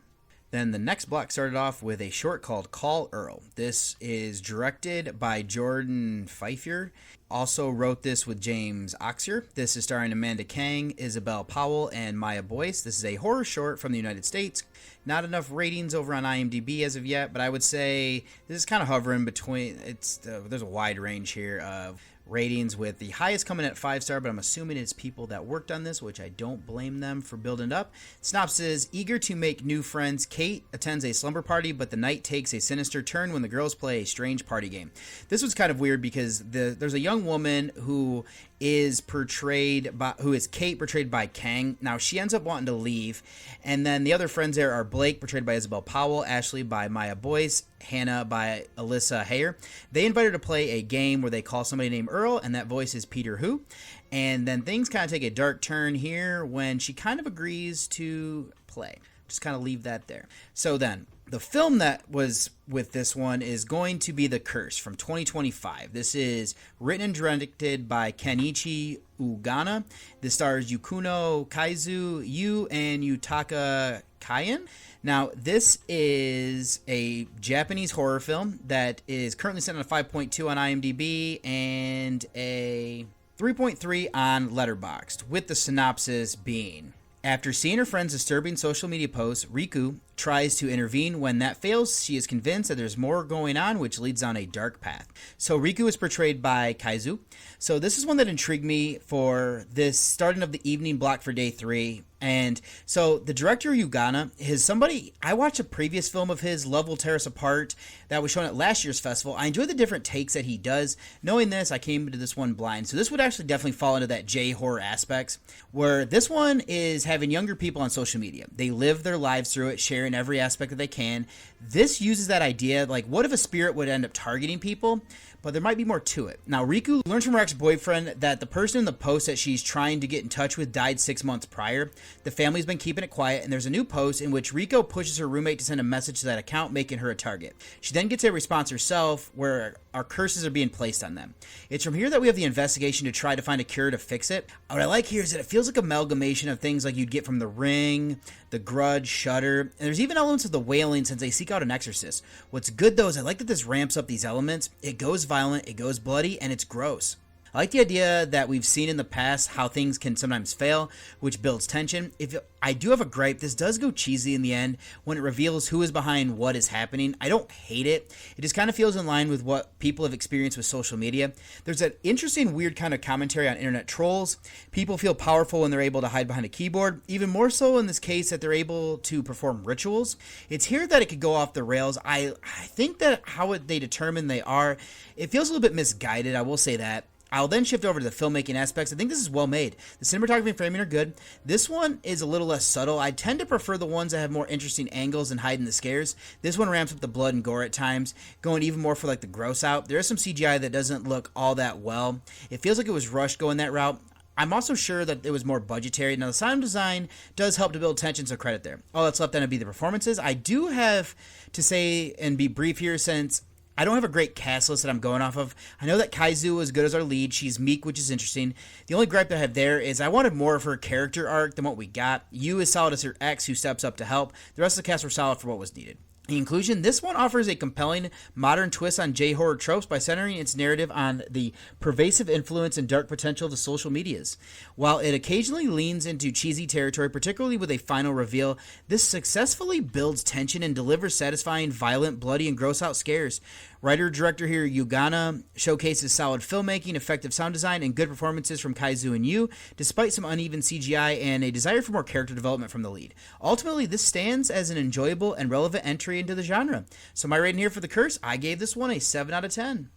Then the next block started off with a short called Call Earl. This is directed by Jordan Pfeiffer. Also wrote this with James Oxier. This is starring Amanda Kang, Isabel Powell, and Maya Boyce. This is a horror short from the United States. Not enough ratings over on IMDb as of yet, but I would say this is kind of hovering between, there's a wide range here of ratings, with the highest coming at 5-star, but I'm assuming it's people that worked on this, which I don't blame them for building it up. Synopsis: eager to make new friends, Kate attends a slumber party, but the night takes a sinister turn when the girls play a strange party game. This was kind of weird because there's a young woman who is Kate, portrayed by Kang. Now she ends up wanting to leave, and then the other friends there are Blake, portrayed by Isabel Powell, Ashley by Maya Boyce, Hannah by Alyssa Hayer. They invite her to play a game where they call somebody named Earl, and that voice is Peter Who. And then things kind of take a dark turn here when she kind of agrees to play. Just kind of leave that there. So then, the film that was with this one is going to be The Curse from 2025. This is written and directed by Kenichi Ugana. This stars Yukuno Kaizu, Yu, and Yutaka Kayan. Now, this is a Japanese horror film that is currently set on a 5.2 on IMDb and a 3.3 on Letterboxd, with the synopsis being: after seeing her friend's disturbing social media posts, Riku tries to intervene. When that fails, she is convinced that there's more going on, which leads down a dark path. So Riku is portrayed by Kaizu. So this is one that intrigued me for this starting of the evening block for day 3. And so the director, Ugana, is somebody, I watched a previous film of his, Love Will Tear Us Apart, that was shown at last year's festival. I enjoy the different takes that he does. Knowing this, I came into this one blind. So this would actually definitely fall into that J-horror aspects, where this one is having younger people on social media. They live their lives through it, sharing every aspect that they can. This uses that idea, like, what if a spirit would end up targeting people? But there might be more to it. Now, Riku learns from her ex-boyfriend that the person in the post that she's trying to get in touch with died 6 months prior. The family's been keeping it quiet, and there's a new post in which Riku pushes her roommate to send a message to that account, making her a target. She then gets a response herself, where our curses are being placed on them. It's from here that we have the investigation to try to find a cure to fix it. What I like here is that it feels like amalgamation of things like you'd get from The Ring, The Grudge, Shudder, and there's even elements of The Wailing since they seek out an exorcist. What's good though is I like that this ramps up these elements. It goes violent, it goes bloody, and it's gross. I like the idea that we've seen in the past how things can sometimes fail, which builds tension. If I do have a gripe, this does go cheesy in the end when it reveals who is behind what is happening. I don't hate it. It just kind of feels in line with what people have experienced with social media. There's an interesting, weird kind of commentary on internet trolls. People feel powerful when they're able to hide behind a keyboard, even more so in this case that they're able to perform rituals. It's here that it could go off the rails. I think that how they determine they are, it feels a little bit misguided, I will say that. I'll then shift over to the filmmaking aspects. I think this is well made. The cinematography and framing are good. This one is a little less subtle. I tend to prefer the ones that have more interesting angles and hiding the scares. This one ramps up the blood and gore at times, going even more for like the gross out. There is some CGI that doesn't look all that well. It feels like it was rushed going that route. I'm also sure that it was more budgetary. Now, the sound design does help to build tension, so credit there. All that's left then would be the performances. I do have to say and be brief here since I don't have a great cast list that I'm going off of. I know that Kaizu is good as our lead. She's meek, which is interesting. The only gripe that I have there is I wanted more of her character arc than what we got. Yu is solid as her ex who steps up to help. The rest of the cast were solid for what was needed. In conclusion, this one offers a compelling modern twist on J-horror tropes by centering its narrative on the pervasive influence and dark potential of the social medias. While it occasionally leans into cheesy territory, particularly with a final reveal, this successfully builds tension and delivers satisfying, violent, bloody, and gross-out scares. Writer-director here, Ugana, showcases solid filmmaking, effective sound design, and good performances from Kaizu and Yu, despite some uneven CGI and a desire for more character development from the lead. Ultimately, this stands as an enjoyable and relevant entry into the genre. So my rating here for The Curse, I gave this one a 7 out of 10.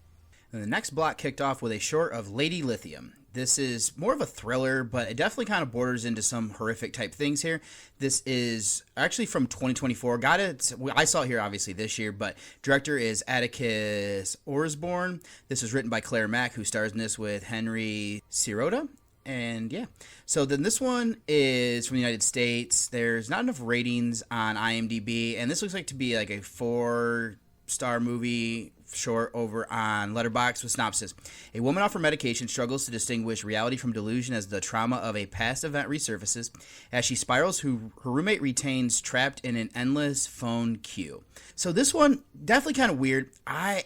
And the next block kicked off with a short of Lady Lithium. This is more of a thriller, but it definitely kind of borders into some horrific type things here. This is actually from 2024. I saw it here obviously this year, but director is Atticus Orsborn. This was written by Claire Mack, who stars in this with Henry Sirota. And yeah, so then this one is from the United States. There's not enough ratings on IMDb, and this looks like to be like a 4-star movie short over on Letterboxd with synopsis. A woman off her medication struggles to distinguish reality from delusion as the trauma of a past event resurfaces. As she spirals, her roommate retains trapped in an endless phone queue. So this one, definitely kind of weird. I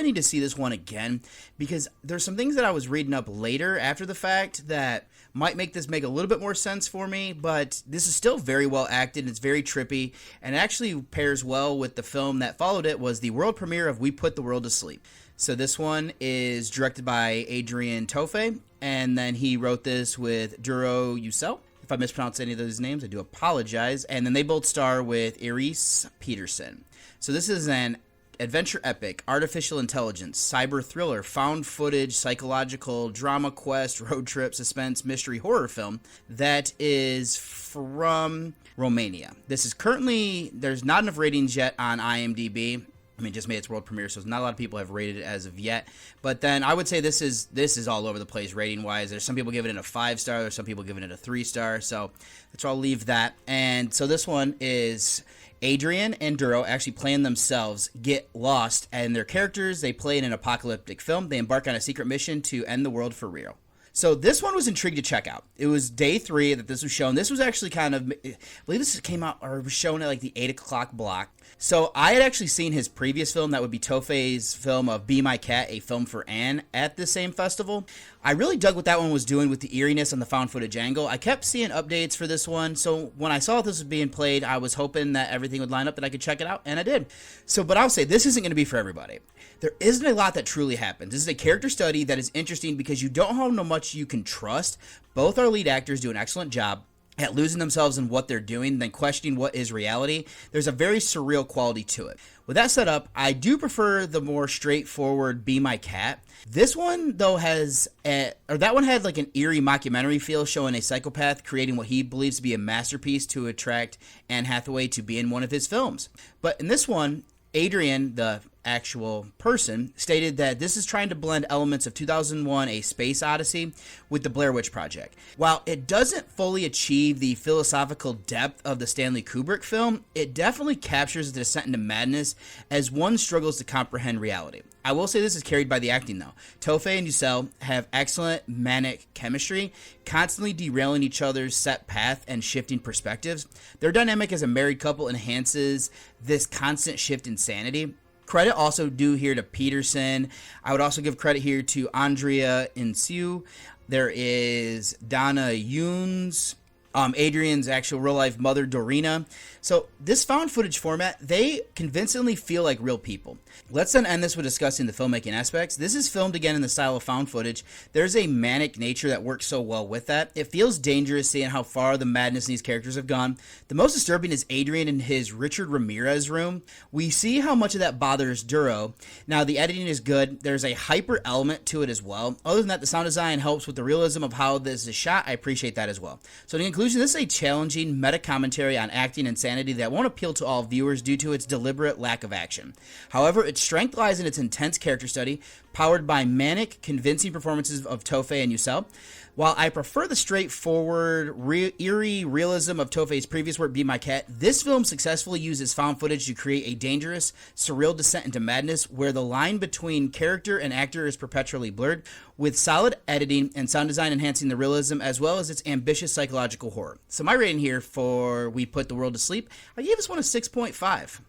need to see this one again because there's some things that I was reading up later after the fact that might make this make a little bit more sense for me, but this is still very well acted. It's very trippy and actually pairs well with the film that followed it, was the world premiere of We Put the World to Sleep. So this one is directed by Adrian Tofe, and then he wrote this with Duro Yücel. If I mispronounce any of those names, I do apologize. And then they both star with Iris Peterson. So this is an adventure epic, artificial intelligence, cyber thriller, found footage, psychological, drama quest, road trip, suspense, mystery, horror film that is from Romania. This is currently, there's not enough ratings yet on IMDb. I mean, it just made its world premiere, so not a lot of people have rated it as of yet. But then I would say this is all over the place rating-wise. There's some people giving it a 5-star. There's some people giving it a 3-star. So let's all leave that. And so this one is Adrian and Duro actually playing themselves get lost, and their characters, they play in an apocalyptic film. They embark on a secret mission to end the world for real. So this one was intrigued to check out. It was day 3 that this was shown. This was actually kind of, I believe this came out or was shown at like the 8 o'clock block. So I had actually seen his previous film, that would be Tofe's film of Be My Cat, A Film for Anne, at the same festival. I really dug what that one was doing with the eeriness on the found footage angle. I kept seeing updates for this one, so when I saw this was being played, I was hoping that everything would line up and I could check it out, and I did. So, but I'll say, this isn't going to be for everybody. There isn't a lot that truly happens. This is a character study that is interesting because you don't know how much you can trust. Both our lead actors do an excellent job at losing themselves in what they're doing and then questioning what is reality. There's a very surreal quality to it. With that set up, I do prefer the more straightforward Be My Cat. This one, though, that one had like an eerie mockumentary feel, showing a psychopath creating what he believes to be a masterpiece to attract Anne Hathaway to be in one of his films. But in this one, Adrian, the actual person, stated that this is trying to blend elements of 2001 A Space Odyssey with the Blair Witch Project. While it doesn't fully achieve the philosophical depth of the Stanley Kubrick film, it definitely captures the descent into madness as one struggles to comprehend reality. I will say this is carried by the acting, though. Tofe and Yücel have excellent manic chemistry, constantly derailing each other's set path and shifting perspectives. Their dynamic as a married couple enhances this constant shift in sanity. Credit also due here to Peterson. I would also give credit here to Andrea Insiu. There is Donna Yunes, Adrian's actual real-life mother, Dorina. So this found footage format, they convincingly feel like real people. Let's then end this with discussing the filmmaking aspects. This is filmed again in the style of found footage. There's a manic nature that works so well with that. It feels dangerous seeing how far the madness in these characters have gone. The most disturbing is Adrian in his Richard Ramirez room. We see how much of that bothers Duro. Now, the editing is good. There's a hyper element to it as well. Other than that, the sound design helps with the realism of how this is shot. I appreciate that as well. So in conclusion, this is a challenging meta commentary on acting and sanity that won't appeal to all viewers due to its deliberate lack of action. However, its strength lies in its intense character study, powered by manic, convincing performances of Tofe and Yücel. While I prefer the straightforward, eerie realism of Tofe's previous work, Be My Cat, this film successfully uses found footage to create a dangerous, surreal descent into madness where the line between character and actor is perpetually blurred, with solid editing and sound design enhancing the realism as well as its ambitious psychological horror. So my rating here for We Put the World to Sleep, I gave this one a 6.5.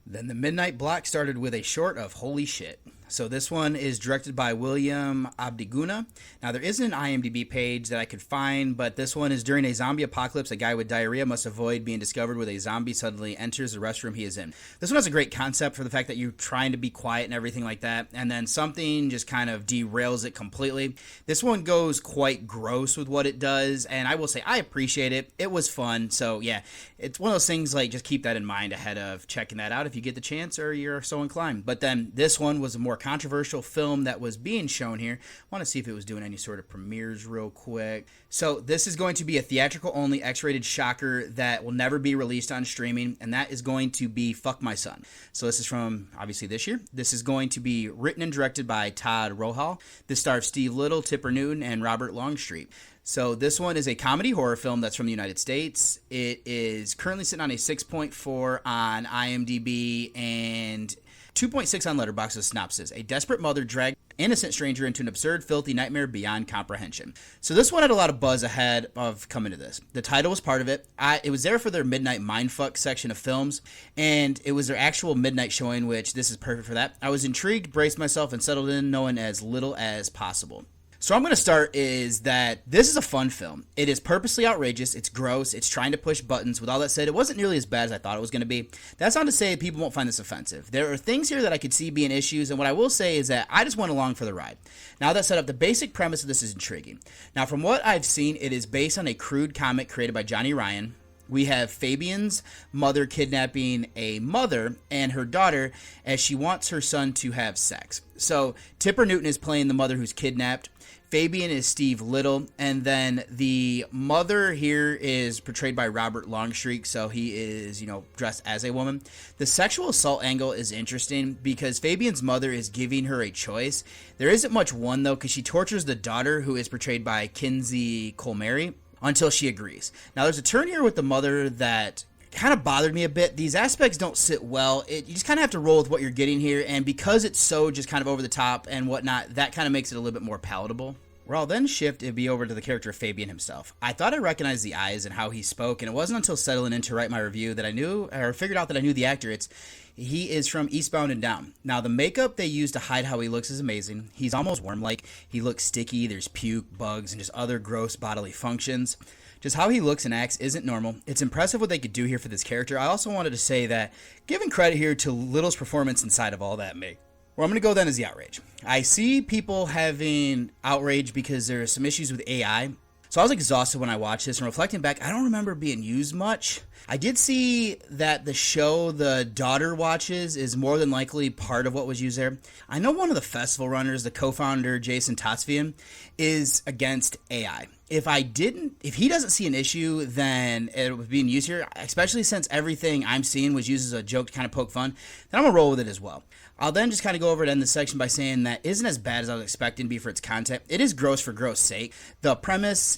Then the midnight block started with a short of holy shit. So this one is directed by William Abdiguna. Now, there isn't an IMDb page that I could find, but this one is during a zombie apocalypse. A guy with diarrhea must avoid being discovered with a zombie suddenly enters the restroom he is in. This one has a great concept for the fact that you're trying to be quiet and everything like that, and then something just kind of derails it completely. This one goes quite gross with what it does, and I will say I appreciate it. It was fun, so yeah, it's one of those things, like, just keep that in mind ahead of checking that out if you get the chance or you're so inclined. But then this one was a more controversial film that was being shown here. I want to see if it was doing any sort of premieres real quick. So this is going to be a theatrical only X-rated shocker that will never be released on streaming, and that is going to be Fuck My Son. So this is from obviously this year. This is going to be written and directed by Todd Rohal. This stars Steve Little, Tipper Newton, and Robert Longstreet. So this one is a comedy horror film that's from the United States. It is currently sitting on a 6.4 on IMDb, and 2.6 on Letterboxd with synopsis. A desperate mother dragged an innocent stranger into an absurd, filthy nightmare beyond comprehension. So this one had a lot of buzz ahead of coming to this. The title was part of it. It was there for their midnight mindfuck section of films, and it was their actual midnight showing, which this is perfect for that. I was intrigued, braced myself, and settled in knowing as little as possible. So I'm going to start is that this is a fun film. It is purposely outrageous. It's gross. It's trying to push buttons. With all that said, it wasn't nearly as bad as I thought it was going to be. That's not to say people won't find this offensive. There are things here that I could see being issues, and what I will say is that I just went along for the ride. Now that set up, the basic premise of this is intriguing. Now from what I've seen, it is based on a crude comic created by Johnny Ryan. We have Fabian's mother kidnapping a mother and her daughter as she wants her son to have sex. So Tipper Newton is playing the mother who's kidnapped. Fabian is Steve Little, and then the mother here is portrayed by Robert Longstreet, so he is, dressed as a woman. The sexual assault angle is interesting because Fabian's mother is giving her a choice. There isn't much one, though, because she tortures the daughter, who is portrayed by Kinsey Colmary, until she agrees. Now, there's a turn here with the mother that kind of bothered me a bit. These aspects don't sit well. You just kind of have to roll with what you're getting here, and because it's so just kind of over the top and whatnot, that kind of makes it a little bit more palatable. Where I'll then shift and be over to the character of Fabian himself. I thought I recognized the eyes and how he spoke, and it wasn't until settling in to write my review that I knew, or figured out that I knew the actor. He is from Eastbound and Down. Now, the makeup they use to hide how he looks is amazing. He's almost worm-like. He looks sticky. There's puke, bugs, and just other gross bodily functions. Just how he looks and acts isn't normal. It's impressive what they could do here for this character. I also wanted to say that, giving credit here to Little's performance inside of all that make. Where I'm going to go then is the outrage. I see people having outrage because there are some issues with AI. So I was exhausted when I watched this, and reflecting back, I don't remember being used much. I did see that the show the daughter watches is more than likely part of what was used there. I know one of the festival runners, the co-founder Jason Totsvian, is against AI. If he doesn't see an issue, then it was being used here, especially since everything I'm seeing was used as a joke to kind of poke fun, then I'm going to roll with it as well. I'll then just kind of go over to end this section by saying that isn't as bad as I was expecting to be for its content. It is gross for gross sake. The premise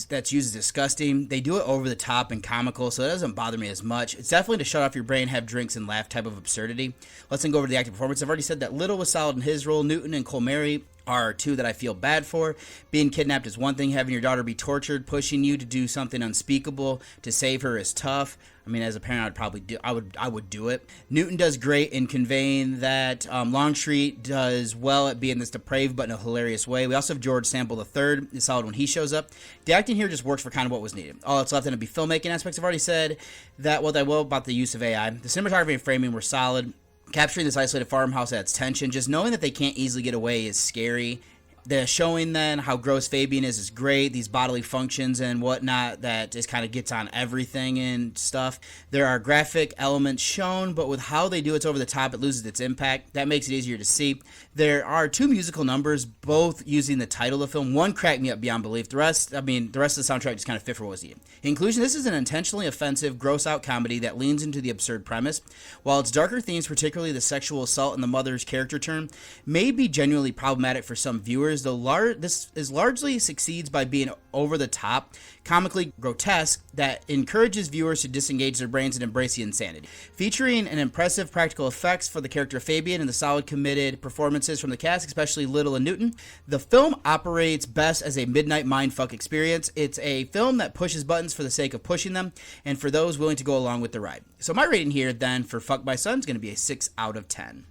that's used is disgusting. They do it over the top and comical, so it doesn't bother me as much. It's definitely to shut off your brain, have drinks, and laugh type of absurdity. Let's then go over to the acting performance. I've already said that Little was solid in his role. Newton and Colmary are two that I feel bad for. Being kidnapped is one thing. Having your daughter be tortured, pushing you to do something unspeakable to save her is tough. I mean, as a parent, I would do it. Newton does great in conveying that. Longstreet does well at being this depraved but in a hilarious way. We also have George Sample III. It's solid when he shows up. The acting here just works for kind of what was needed. All that's left in it be filmmaking aspects. I've already said that what I will about the use of AI. The cinematography and framing were solid. Capturing this isolated farmhouse adds tension. Just knowing that they can't easily get away is scary. The showing then how gross Fabian is great. These bodily functions and whatnot that just kind of gets on everything and stuff. There are graphic elements shown, but with how they do it's over the top, it loses its impact. That makes it easier to see. There are two musical numbers, both using the title of the film. One cracked me up beyond belief. The rest of the soundtrack just kind of fit for what was needed. In conclusion, this is an intentionally offensive, gross-out comedy that leans into the absurd premise. While its darker themes, particularly the sexual assault and the mother's character turn, may be genuinely problematic for some viewers, this largely succeeds by being over the top, comically grotesque, that encourages viewers to disengage their brains and embrace the insanity. Featuring an impressive practical effects for the character of Fabian and the solid committed performances from the cast, especially Little and Newton, the film operates best as a midnight mindfuck experience. It's a film that pushes buttons for the sake of pushing them, and for those willing to go along with the ride. So my rating here then for Fuck My Son is going to be a 6 out of 10.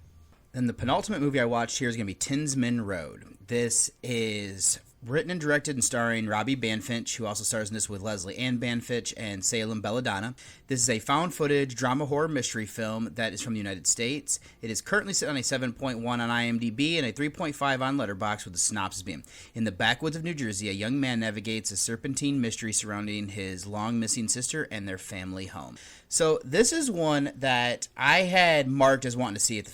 Then the penultimate movie I watched here is going to be Tinsman Road. This is written and directed and starring Robbie Banfitch, who also stars in this with Leslie Ann Banfitch and Salem Belladonna. This is a found footage drama horror mystery film that is from the United States. It is currently sitting on a 7.1 on IMDb and a 3.5 on Letterboxd, with the synopsis being: in the backwoods of New Jersey, a young man navigates a serpentine mystery surrounding his long missing sister and their family home. So this is one that I had marked as wanting to see at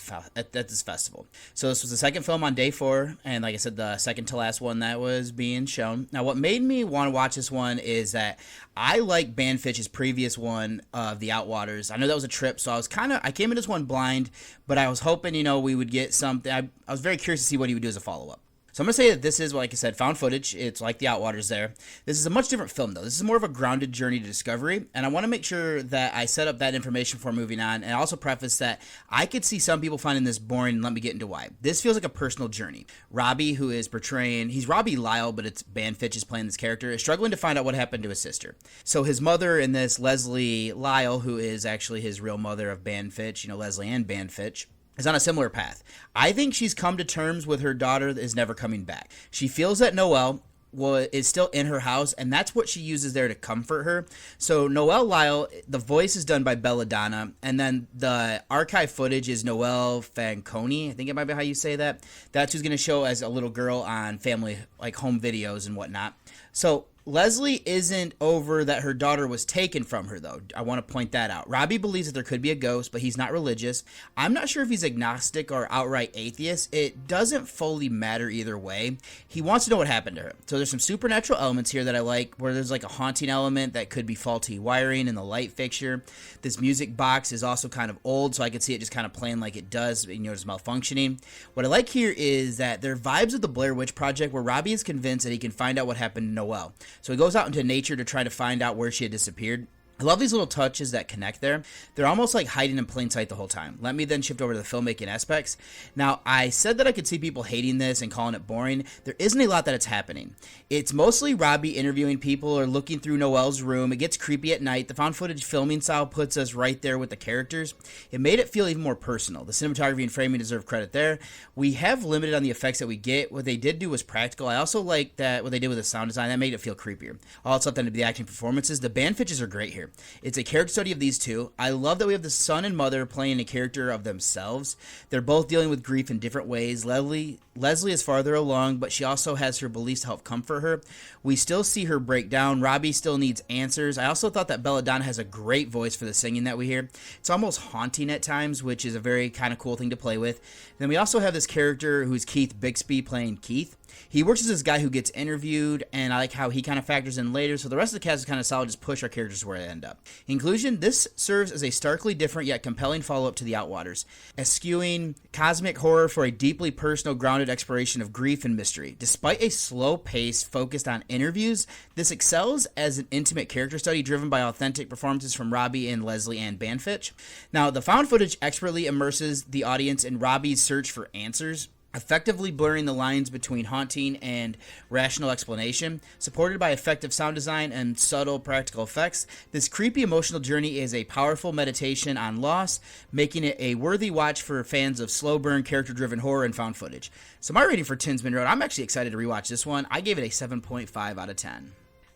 this festival. So this was the second film on day 4, and like I said, the second to last one that was being shown. Now, what made me want to watch this one is that I like Banfitch's previous one of The Outwaters. I know that was a trip, so I came into this one blind, but I was hoping, we would get something. I was very curious to see what he would do as a follow-up. So I'm going to say that this is, like I said, found footage. It's like The Outwaters there. This is a much different film, though. This is more of a grounded journey to discovery, and I want to make sure that I set up that information before moving on, and also preface that I could see some people finding this boring, and let me get into why. This feels like a personal journey. Robbie, who is portraying, he's Robbie Lyle, but it's Banfitch is playing this character, is struggling to find out what happened to his sister. So his mother in this, Leslie Lyle, who is actually his real mother of Banfitch, Leslie Ann Banfitch, is on a similar path. I think she's come to terms with her daughter is never coming back. She feels that Noelle is still in her house, and that's what she uses there to comfort her. So Noelle Lyle, the voice is done by Belladonna, and then the archive footage is Noelle Fanconi. I think it might be how you say that. That's who's going to show as a little girl on family, like home videos and whatnot. So Leslie isn't over that her daughter was taken from her, though. I want to point that out. Robbie believes that there could be a ghost, but he's not religious. I'm not sure if he's agnostic or outright atheist. It doesn't fully matter either way. He wants to know what happened to her. So there's some supernatural elements here that I like, where there's like a haunting element that could be faulty wiring in the light fixture. This music box is also kind of old, so I could see it just kind of playing like it does, it's malfunctioning. What I like here is that there are vibes of the Blair Witch Project, where Robbie is convinced that he can find out what happened to Noelle. So he goes out into nature to try to find out where she had disappeared. I love these little touches that connect there. They're almost like hiding in plain sight the whole time. Let me then shift over to the filmmaking aspects. Now, I said that I could see people hating this and calling it boring. There isn't a lot that it's happening. It's mostly Robbie interviewing people or looking through Noelle's room. It gets creepy at night. The found footage filming style puts us right there with the characters. It made it feel even more personal. The cinematography and framing deserve credit there. We have limited on the effects that we get. What they did do was practical. I also like that what they did with the sound design. That made it feel creepier. Also, then to be the acting performances. The Banfitches are great here. It's a character study of these two. I love that we have the son and mother playing a character of themselves. They're both dealing with grief in different ways. Leslie is farther along, but she also has her beliefs to help comfort her. We still see her break down. Robbie still needs answers. I also thought that Belladonna has a great voice for the singing that we hear. It's almost haunting at times, which is a very kind of cool thing to play with. Then we also have this character who's Keith Bixby playing Keith. He works as this guy who gets interviewed, and I like how he kind of factors in later, so the rest of the cast is kind of solid, just push our characters where they end up. In conclusion, this serves as a starkly different yet compelling follow-up to The Outwaters, eschewing cosmic horror for a deeply personal, grounded exploration of grief and mystery. Despite a slow pace focused on interviews, this excels as an intimate character study driven by authentic performances from Robbie and Leslie Ann Banfitch. Now, the found footage expertly immerses the audience in Robbie's search for answers, effectively blurring the lines between haunting and rational explanation. Supported by effective sound design and subtle practical effects, this creepy emotional journey is a powerful meditation on loss, making it a worthy watch for fans of slow burn, character-driven horror and found footage. So my rating for Tinsman Road, I'm actually excited to rewatch this one. I gave it a 7.5 out of 10. And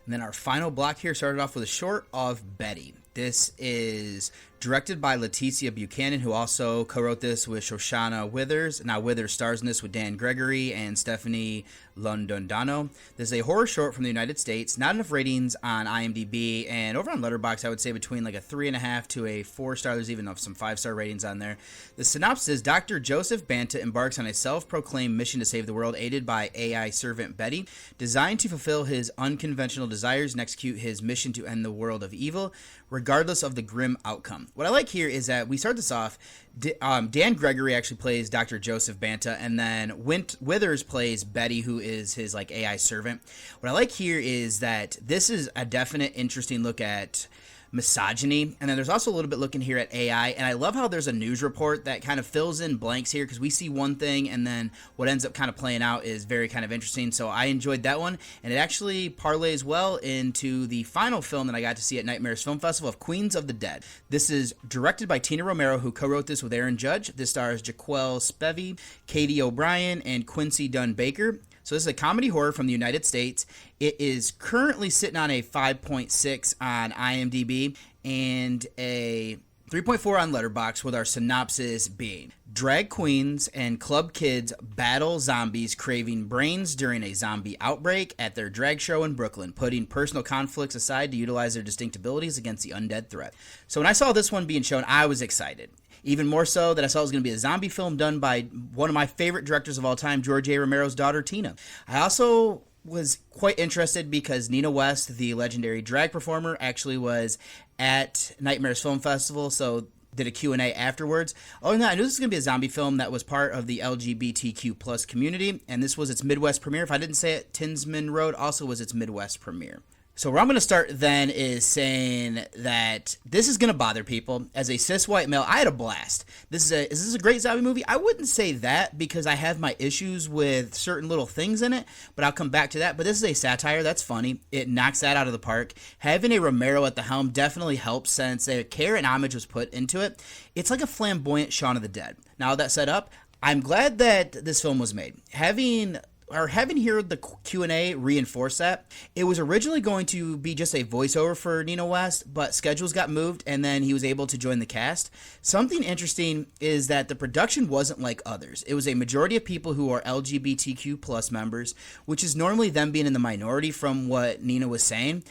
then our final block here started off with a short of Betty. This is directed by Leticia Buchanan, who also co-wrote this with Shoshana Withers. Now Withers stars in this with Dan Gregory and Stephanie Londondano. This is a horror short from the United States. Not enough ratings on IMDb, and over on Letterboxd, I would say between like a 3.5 to a 4-star. There's even some 5-star ratings on there. The synopsis: Dr. Joseph Banta embarks on a self-proclaimed mission to save the world, aided by AI servant Betty, designed to fulfill his unconventional desires and execute his mission to end the world of evil, regardless of the grim outcome. What I like here is that we start this off, Dan Gregory actually plays Dr. Joseph Banta, and then Withers plays Betty, who is his like AI servant. What I like here is that this is a definite interesting look at misogyny, and then there's also a little bit looking here at AI, and I love how there's a news report that kind of fills in blanks here, because we see one thing and then what ends up kind of playing out is very kind of interesting. So I enjoyed that one, and it actually parlays well into the final film that I got to see at Nightmares Film Festival of Queens of the Dead. This is directed by Tina Romero, who co-wrote this with Aaron Judge. This stars Jaquel Spivey, Katie O'Brien, and Quincy Dunn Baker. So this is a comedy horror from the United States. It is currently sitting on a 5.6 on IMDb and a 3.4 on Letterboxd, with our synopsis being: drag queens and club kids battle zombies craving brains during a zombie outbreak at their drag show in Brooklyn, putting personal conflicts aside to utilize their distinct abilities against the undead threat. So when I saw this one being shown, I was excited. Even more so that I saw it was going to be a zombie film done by one of my favorite directors of all time, George A. Romero's daughter, Tina. I also was quite interested because Nina West, the legendary drag performer, actually was at Nightmares Film Festival, so did a Q&A afterwards. Oh, no, I knew this was going to be a zombie film that was part of the LGBTQ plus community, and this was its Midwest premiere. If I didn't say it, Tinsman Road also was its Midwest premiere. So where I'm going to start then is saying that this is going to bother people. As a cis white male, I had a blast. Is this a great zombie movie? I wouldn't say that because I have my issues with certain little things in it, but I'll come back to that. But this is a satire. That's funny. It knocks that out of the park. Having a Romero at the helm definitely helps since a care and homage was put into it. It's like a flamboyant Shaun of the Dead. Now that set up, I'm glad that this film was made. Having heard the Q&A reinforce that. It was originally going to be just a voiceover for Nino West, but schedules got moved and then he was able to join the cast. Something interesting is that the production wasn't like others. It was a majority of people who are LGBTQ plus members, which is normally them being in the minority from what Nino was saying.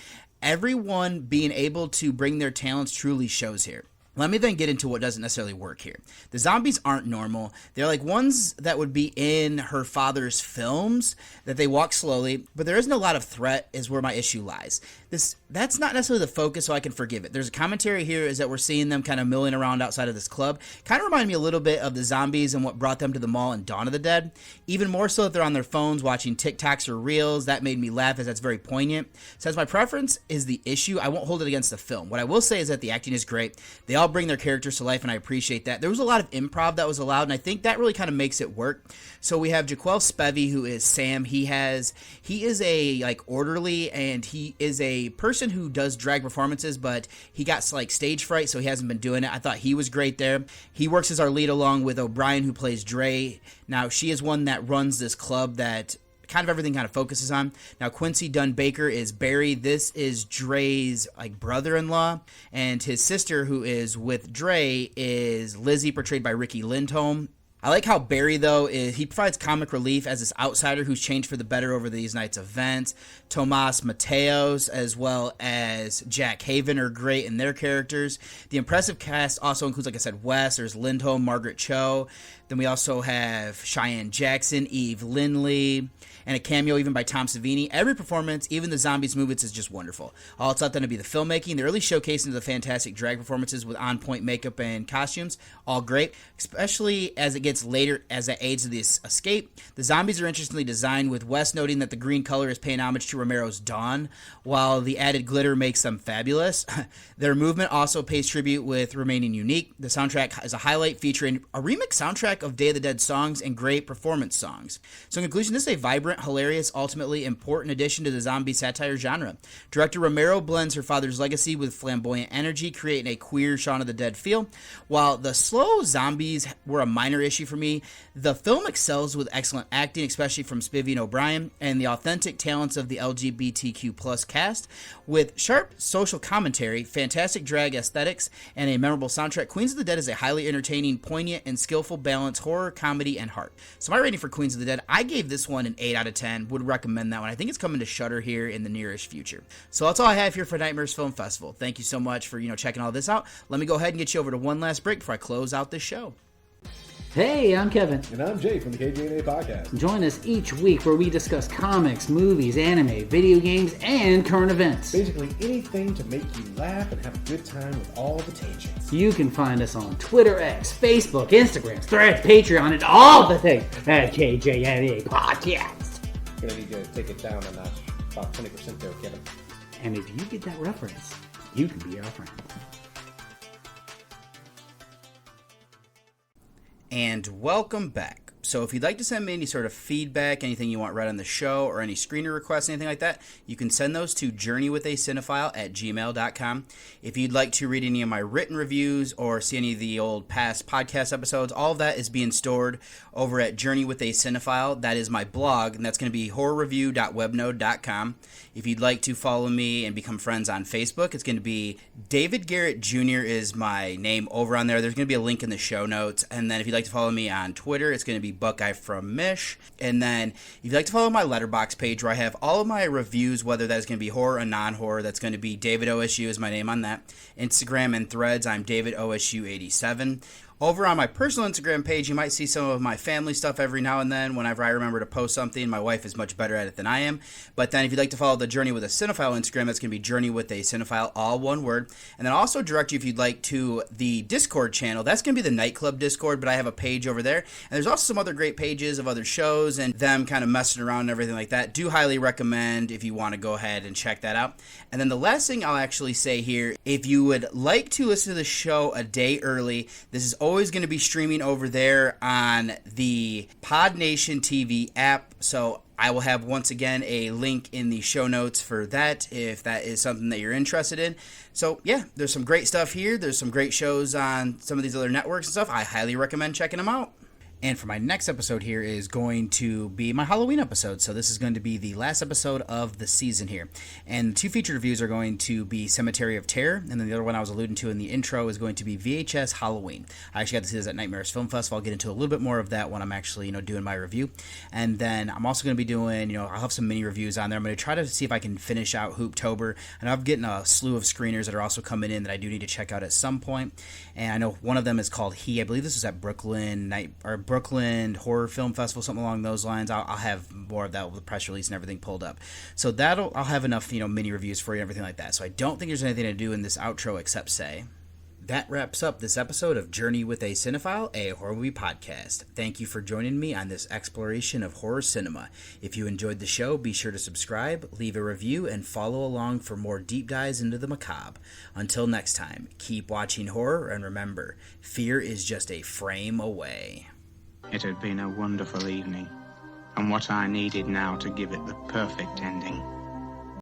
Everyone being able to bring their talents truly shows here. Let me then get into what doesn't necessarily work here. The zombies aren't normal. They're like ones that would be in her father's films, that they walk slowly, but there isn't a lot of threat is where my issue lies. That's not necessarily the focus, so I can forgive it. There's a commentary here is that we're seeing them kind of milling around outside of this club. Kind of reminded me a little bit of the zombies and what brought them to the mall in Dawn of the Dead. Even more so if they're on their phones watching TikToks or Reels. That made me laugh as that's very poignant. So as my preference is the issue, I won't hold it against the film. What I will say is that the acting is great. They all bring their characters to life, and I appreciate that. There was a lot of improv that was allowed, and I think that really kind of makes it work. So we have Jaquel Spivey, who is Sam. He is a orderly, and he is a person who does drag performances, but he got stage fright, so he hasn't been doing it. I thought he was great there. He works as our lead along with O'Brien, who plays Dre. Now she is one that runs this club that kind of everything kind of focuses on. Now Quincy Dunn Baker is Barry. This is Dre's brother-in-law, and his sister, who is with Dre, is Lizzie, portrayed by Ricky Lindholm. I like how Barry, though, he provides comic relief as this outsider who's changed for the better over these night's events. Tomas Mateos as well as Jack Haven are great in their characters. The impressive cast also includes, like I said, Wes, there's Lindholm, Margaret Cho. Then we also have Cheyenne Jackson, Eve Lindley, and a cameo even by Tom Savini. Every performance, even the zombies movements, is just wonderful. All it's not going to be the filmmaking. They're really showcasing the fantastic drag performances with on-point makeup and costumes. All great, especially as it gets later, as it aids this escape. The zombies are interestingly designed, with Wes noting that the green color is paying homage to Romero's Dawn, while the added glitter makes them fabulous. Their movement also pays tribute with remaining unique. The soundtrack is a highlight, featuring a remix soundtrack of Day of the Dead songs and great performance songs. So in conclusion, this is a vibrant, hilarious, ultimately important addition to the zombie satire genre. Director Romero blends her father's legacy with flamboyant energy, creating a queer Shaun of the Dead feel. While the slow zombies were a minor issue for me, the film excels with excellent acting, especially from Spivey and O'Brien, and the authentic talents of the LGBTQ plus cast. With sharp social commentary, fantastic drag aesthetics, and a memorable soundtrack, Queens of the Dead is a highly entertaining, poignant, and skillful balance horror, comedy, and heart. So my rating for Queens of the Dead, I gave this one an 8 out of 10. Would recommend that one. I think it's coming to Shudder here in the nearest future. So that's all I have here for Nightmares Film Festival. Thank you so much for checking all this out. Let me go ahead and get you over to one last break before I close out this show. Hey, I'm Kevin. And I'm Jay from the KJ&A Podcast. Join us each week where we discuss comics, movies, anime, video games, and current events. Basically anything to make you laugh and have a good time with all the tangents. You can find us on Twitter, X, Facebook, Instagram, Threads, Patreon, and all the things at KJ&A Podcast. Gonna need you to take it down a notch, about 20% there, Kevin. And if you get that reference, you can be our friend. And welcome back. So if you'd like to send me any sort of feedback, anything you want read on the show, or any screener requests, anything like that, you can send those to journeywithacinephile@gmail.com. If you'd like to read any of my written reviews or see any of the old past podcast episodes, all of that is being stored over at Journey with a Cinephile. That is my blog, and that's going to be horrorreview.webnode.com. If you'd like to follow me and become friends on Facebook, it's going to be David Garrett Jr. is my name over on there. There's going to be a link in the show notes. And then if you'd like to follow me on Twitter, it's going to be Buckeye from Mish. And then if you'd like to follow my Letterboxd page, where I have all of my reviews, whether that is going to be horror or non-horror, that's going to be David OSU is my name on that. Instagram and Threads, I'm David OSU87. Over on my personal Instagram page, you might see some of my family stuff every now and then whenever I remember to post something. My wife is much better at it than I am. But then if you'd like to follow the Journey with a Cinephile Instagram, that's going to be Journey with a Cinephile, all one word. And then also direct you, if you'd like, to the Discord channel. That's going to be the Nightclub Discord, but I have a page over there. And there's also some other great pages of other shows and them kind of messing around and everything like that. Do highly recommend if you want to go ahead and check that out. And then the last thing I'll actually say here, if you would like to listen to the show a day early, this is always going to be streaming over there on the PodNation TV app. So I will have, once again, a link in the show notes for that if that is something that you're interested in. So, yeah, there's some great stuff here. There's some great shows on some of these other networks and stuff. I highly recommend checking them out. And for my next episode here is going to be my Halloween episode. So this is going to be the last episode of the season here. And the two featured reviews are going to be Cemetery of Terror, and then the other one I was alluding to in the intro is going to be VHS Halloween. I actually got to see this at Nightmares Film Festival. I'll get into a little bit more of that when I'm actually, doing my review. And then I'm also going to be doing, I'll have some mini reviews on there. I'm going to try to see if I can finish out Hooptober. And I'm getting a slew of screeners that are also coming in that I do need to check out at some point. And I know one of them is called He. I believe this is at Brooklyn Horror Film Festival, something along those lines. I'll have more of that with the press release and everything pulled up. So I'll have enough, mini reviews for you and everything like that. So I don't think there's anything to do in this outro except say, that wraps up this episode of Journey with a Cinephile, a horror movie podcast. Thank you for joining me on this exploration of horror cinema. If you enjoyed the show, be sure to subscribe, leave a review, and follow along for more deep dives into the macabre. Until next time, keep watching horror, and remember, fear is just a frame away. It had been a wonderful evening, and what I needed now to give it the perfect ending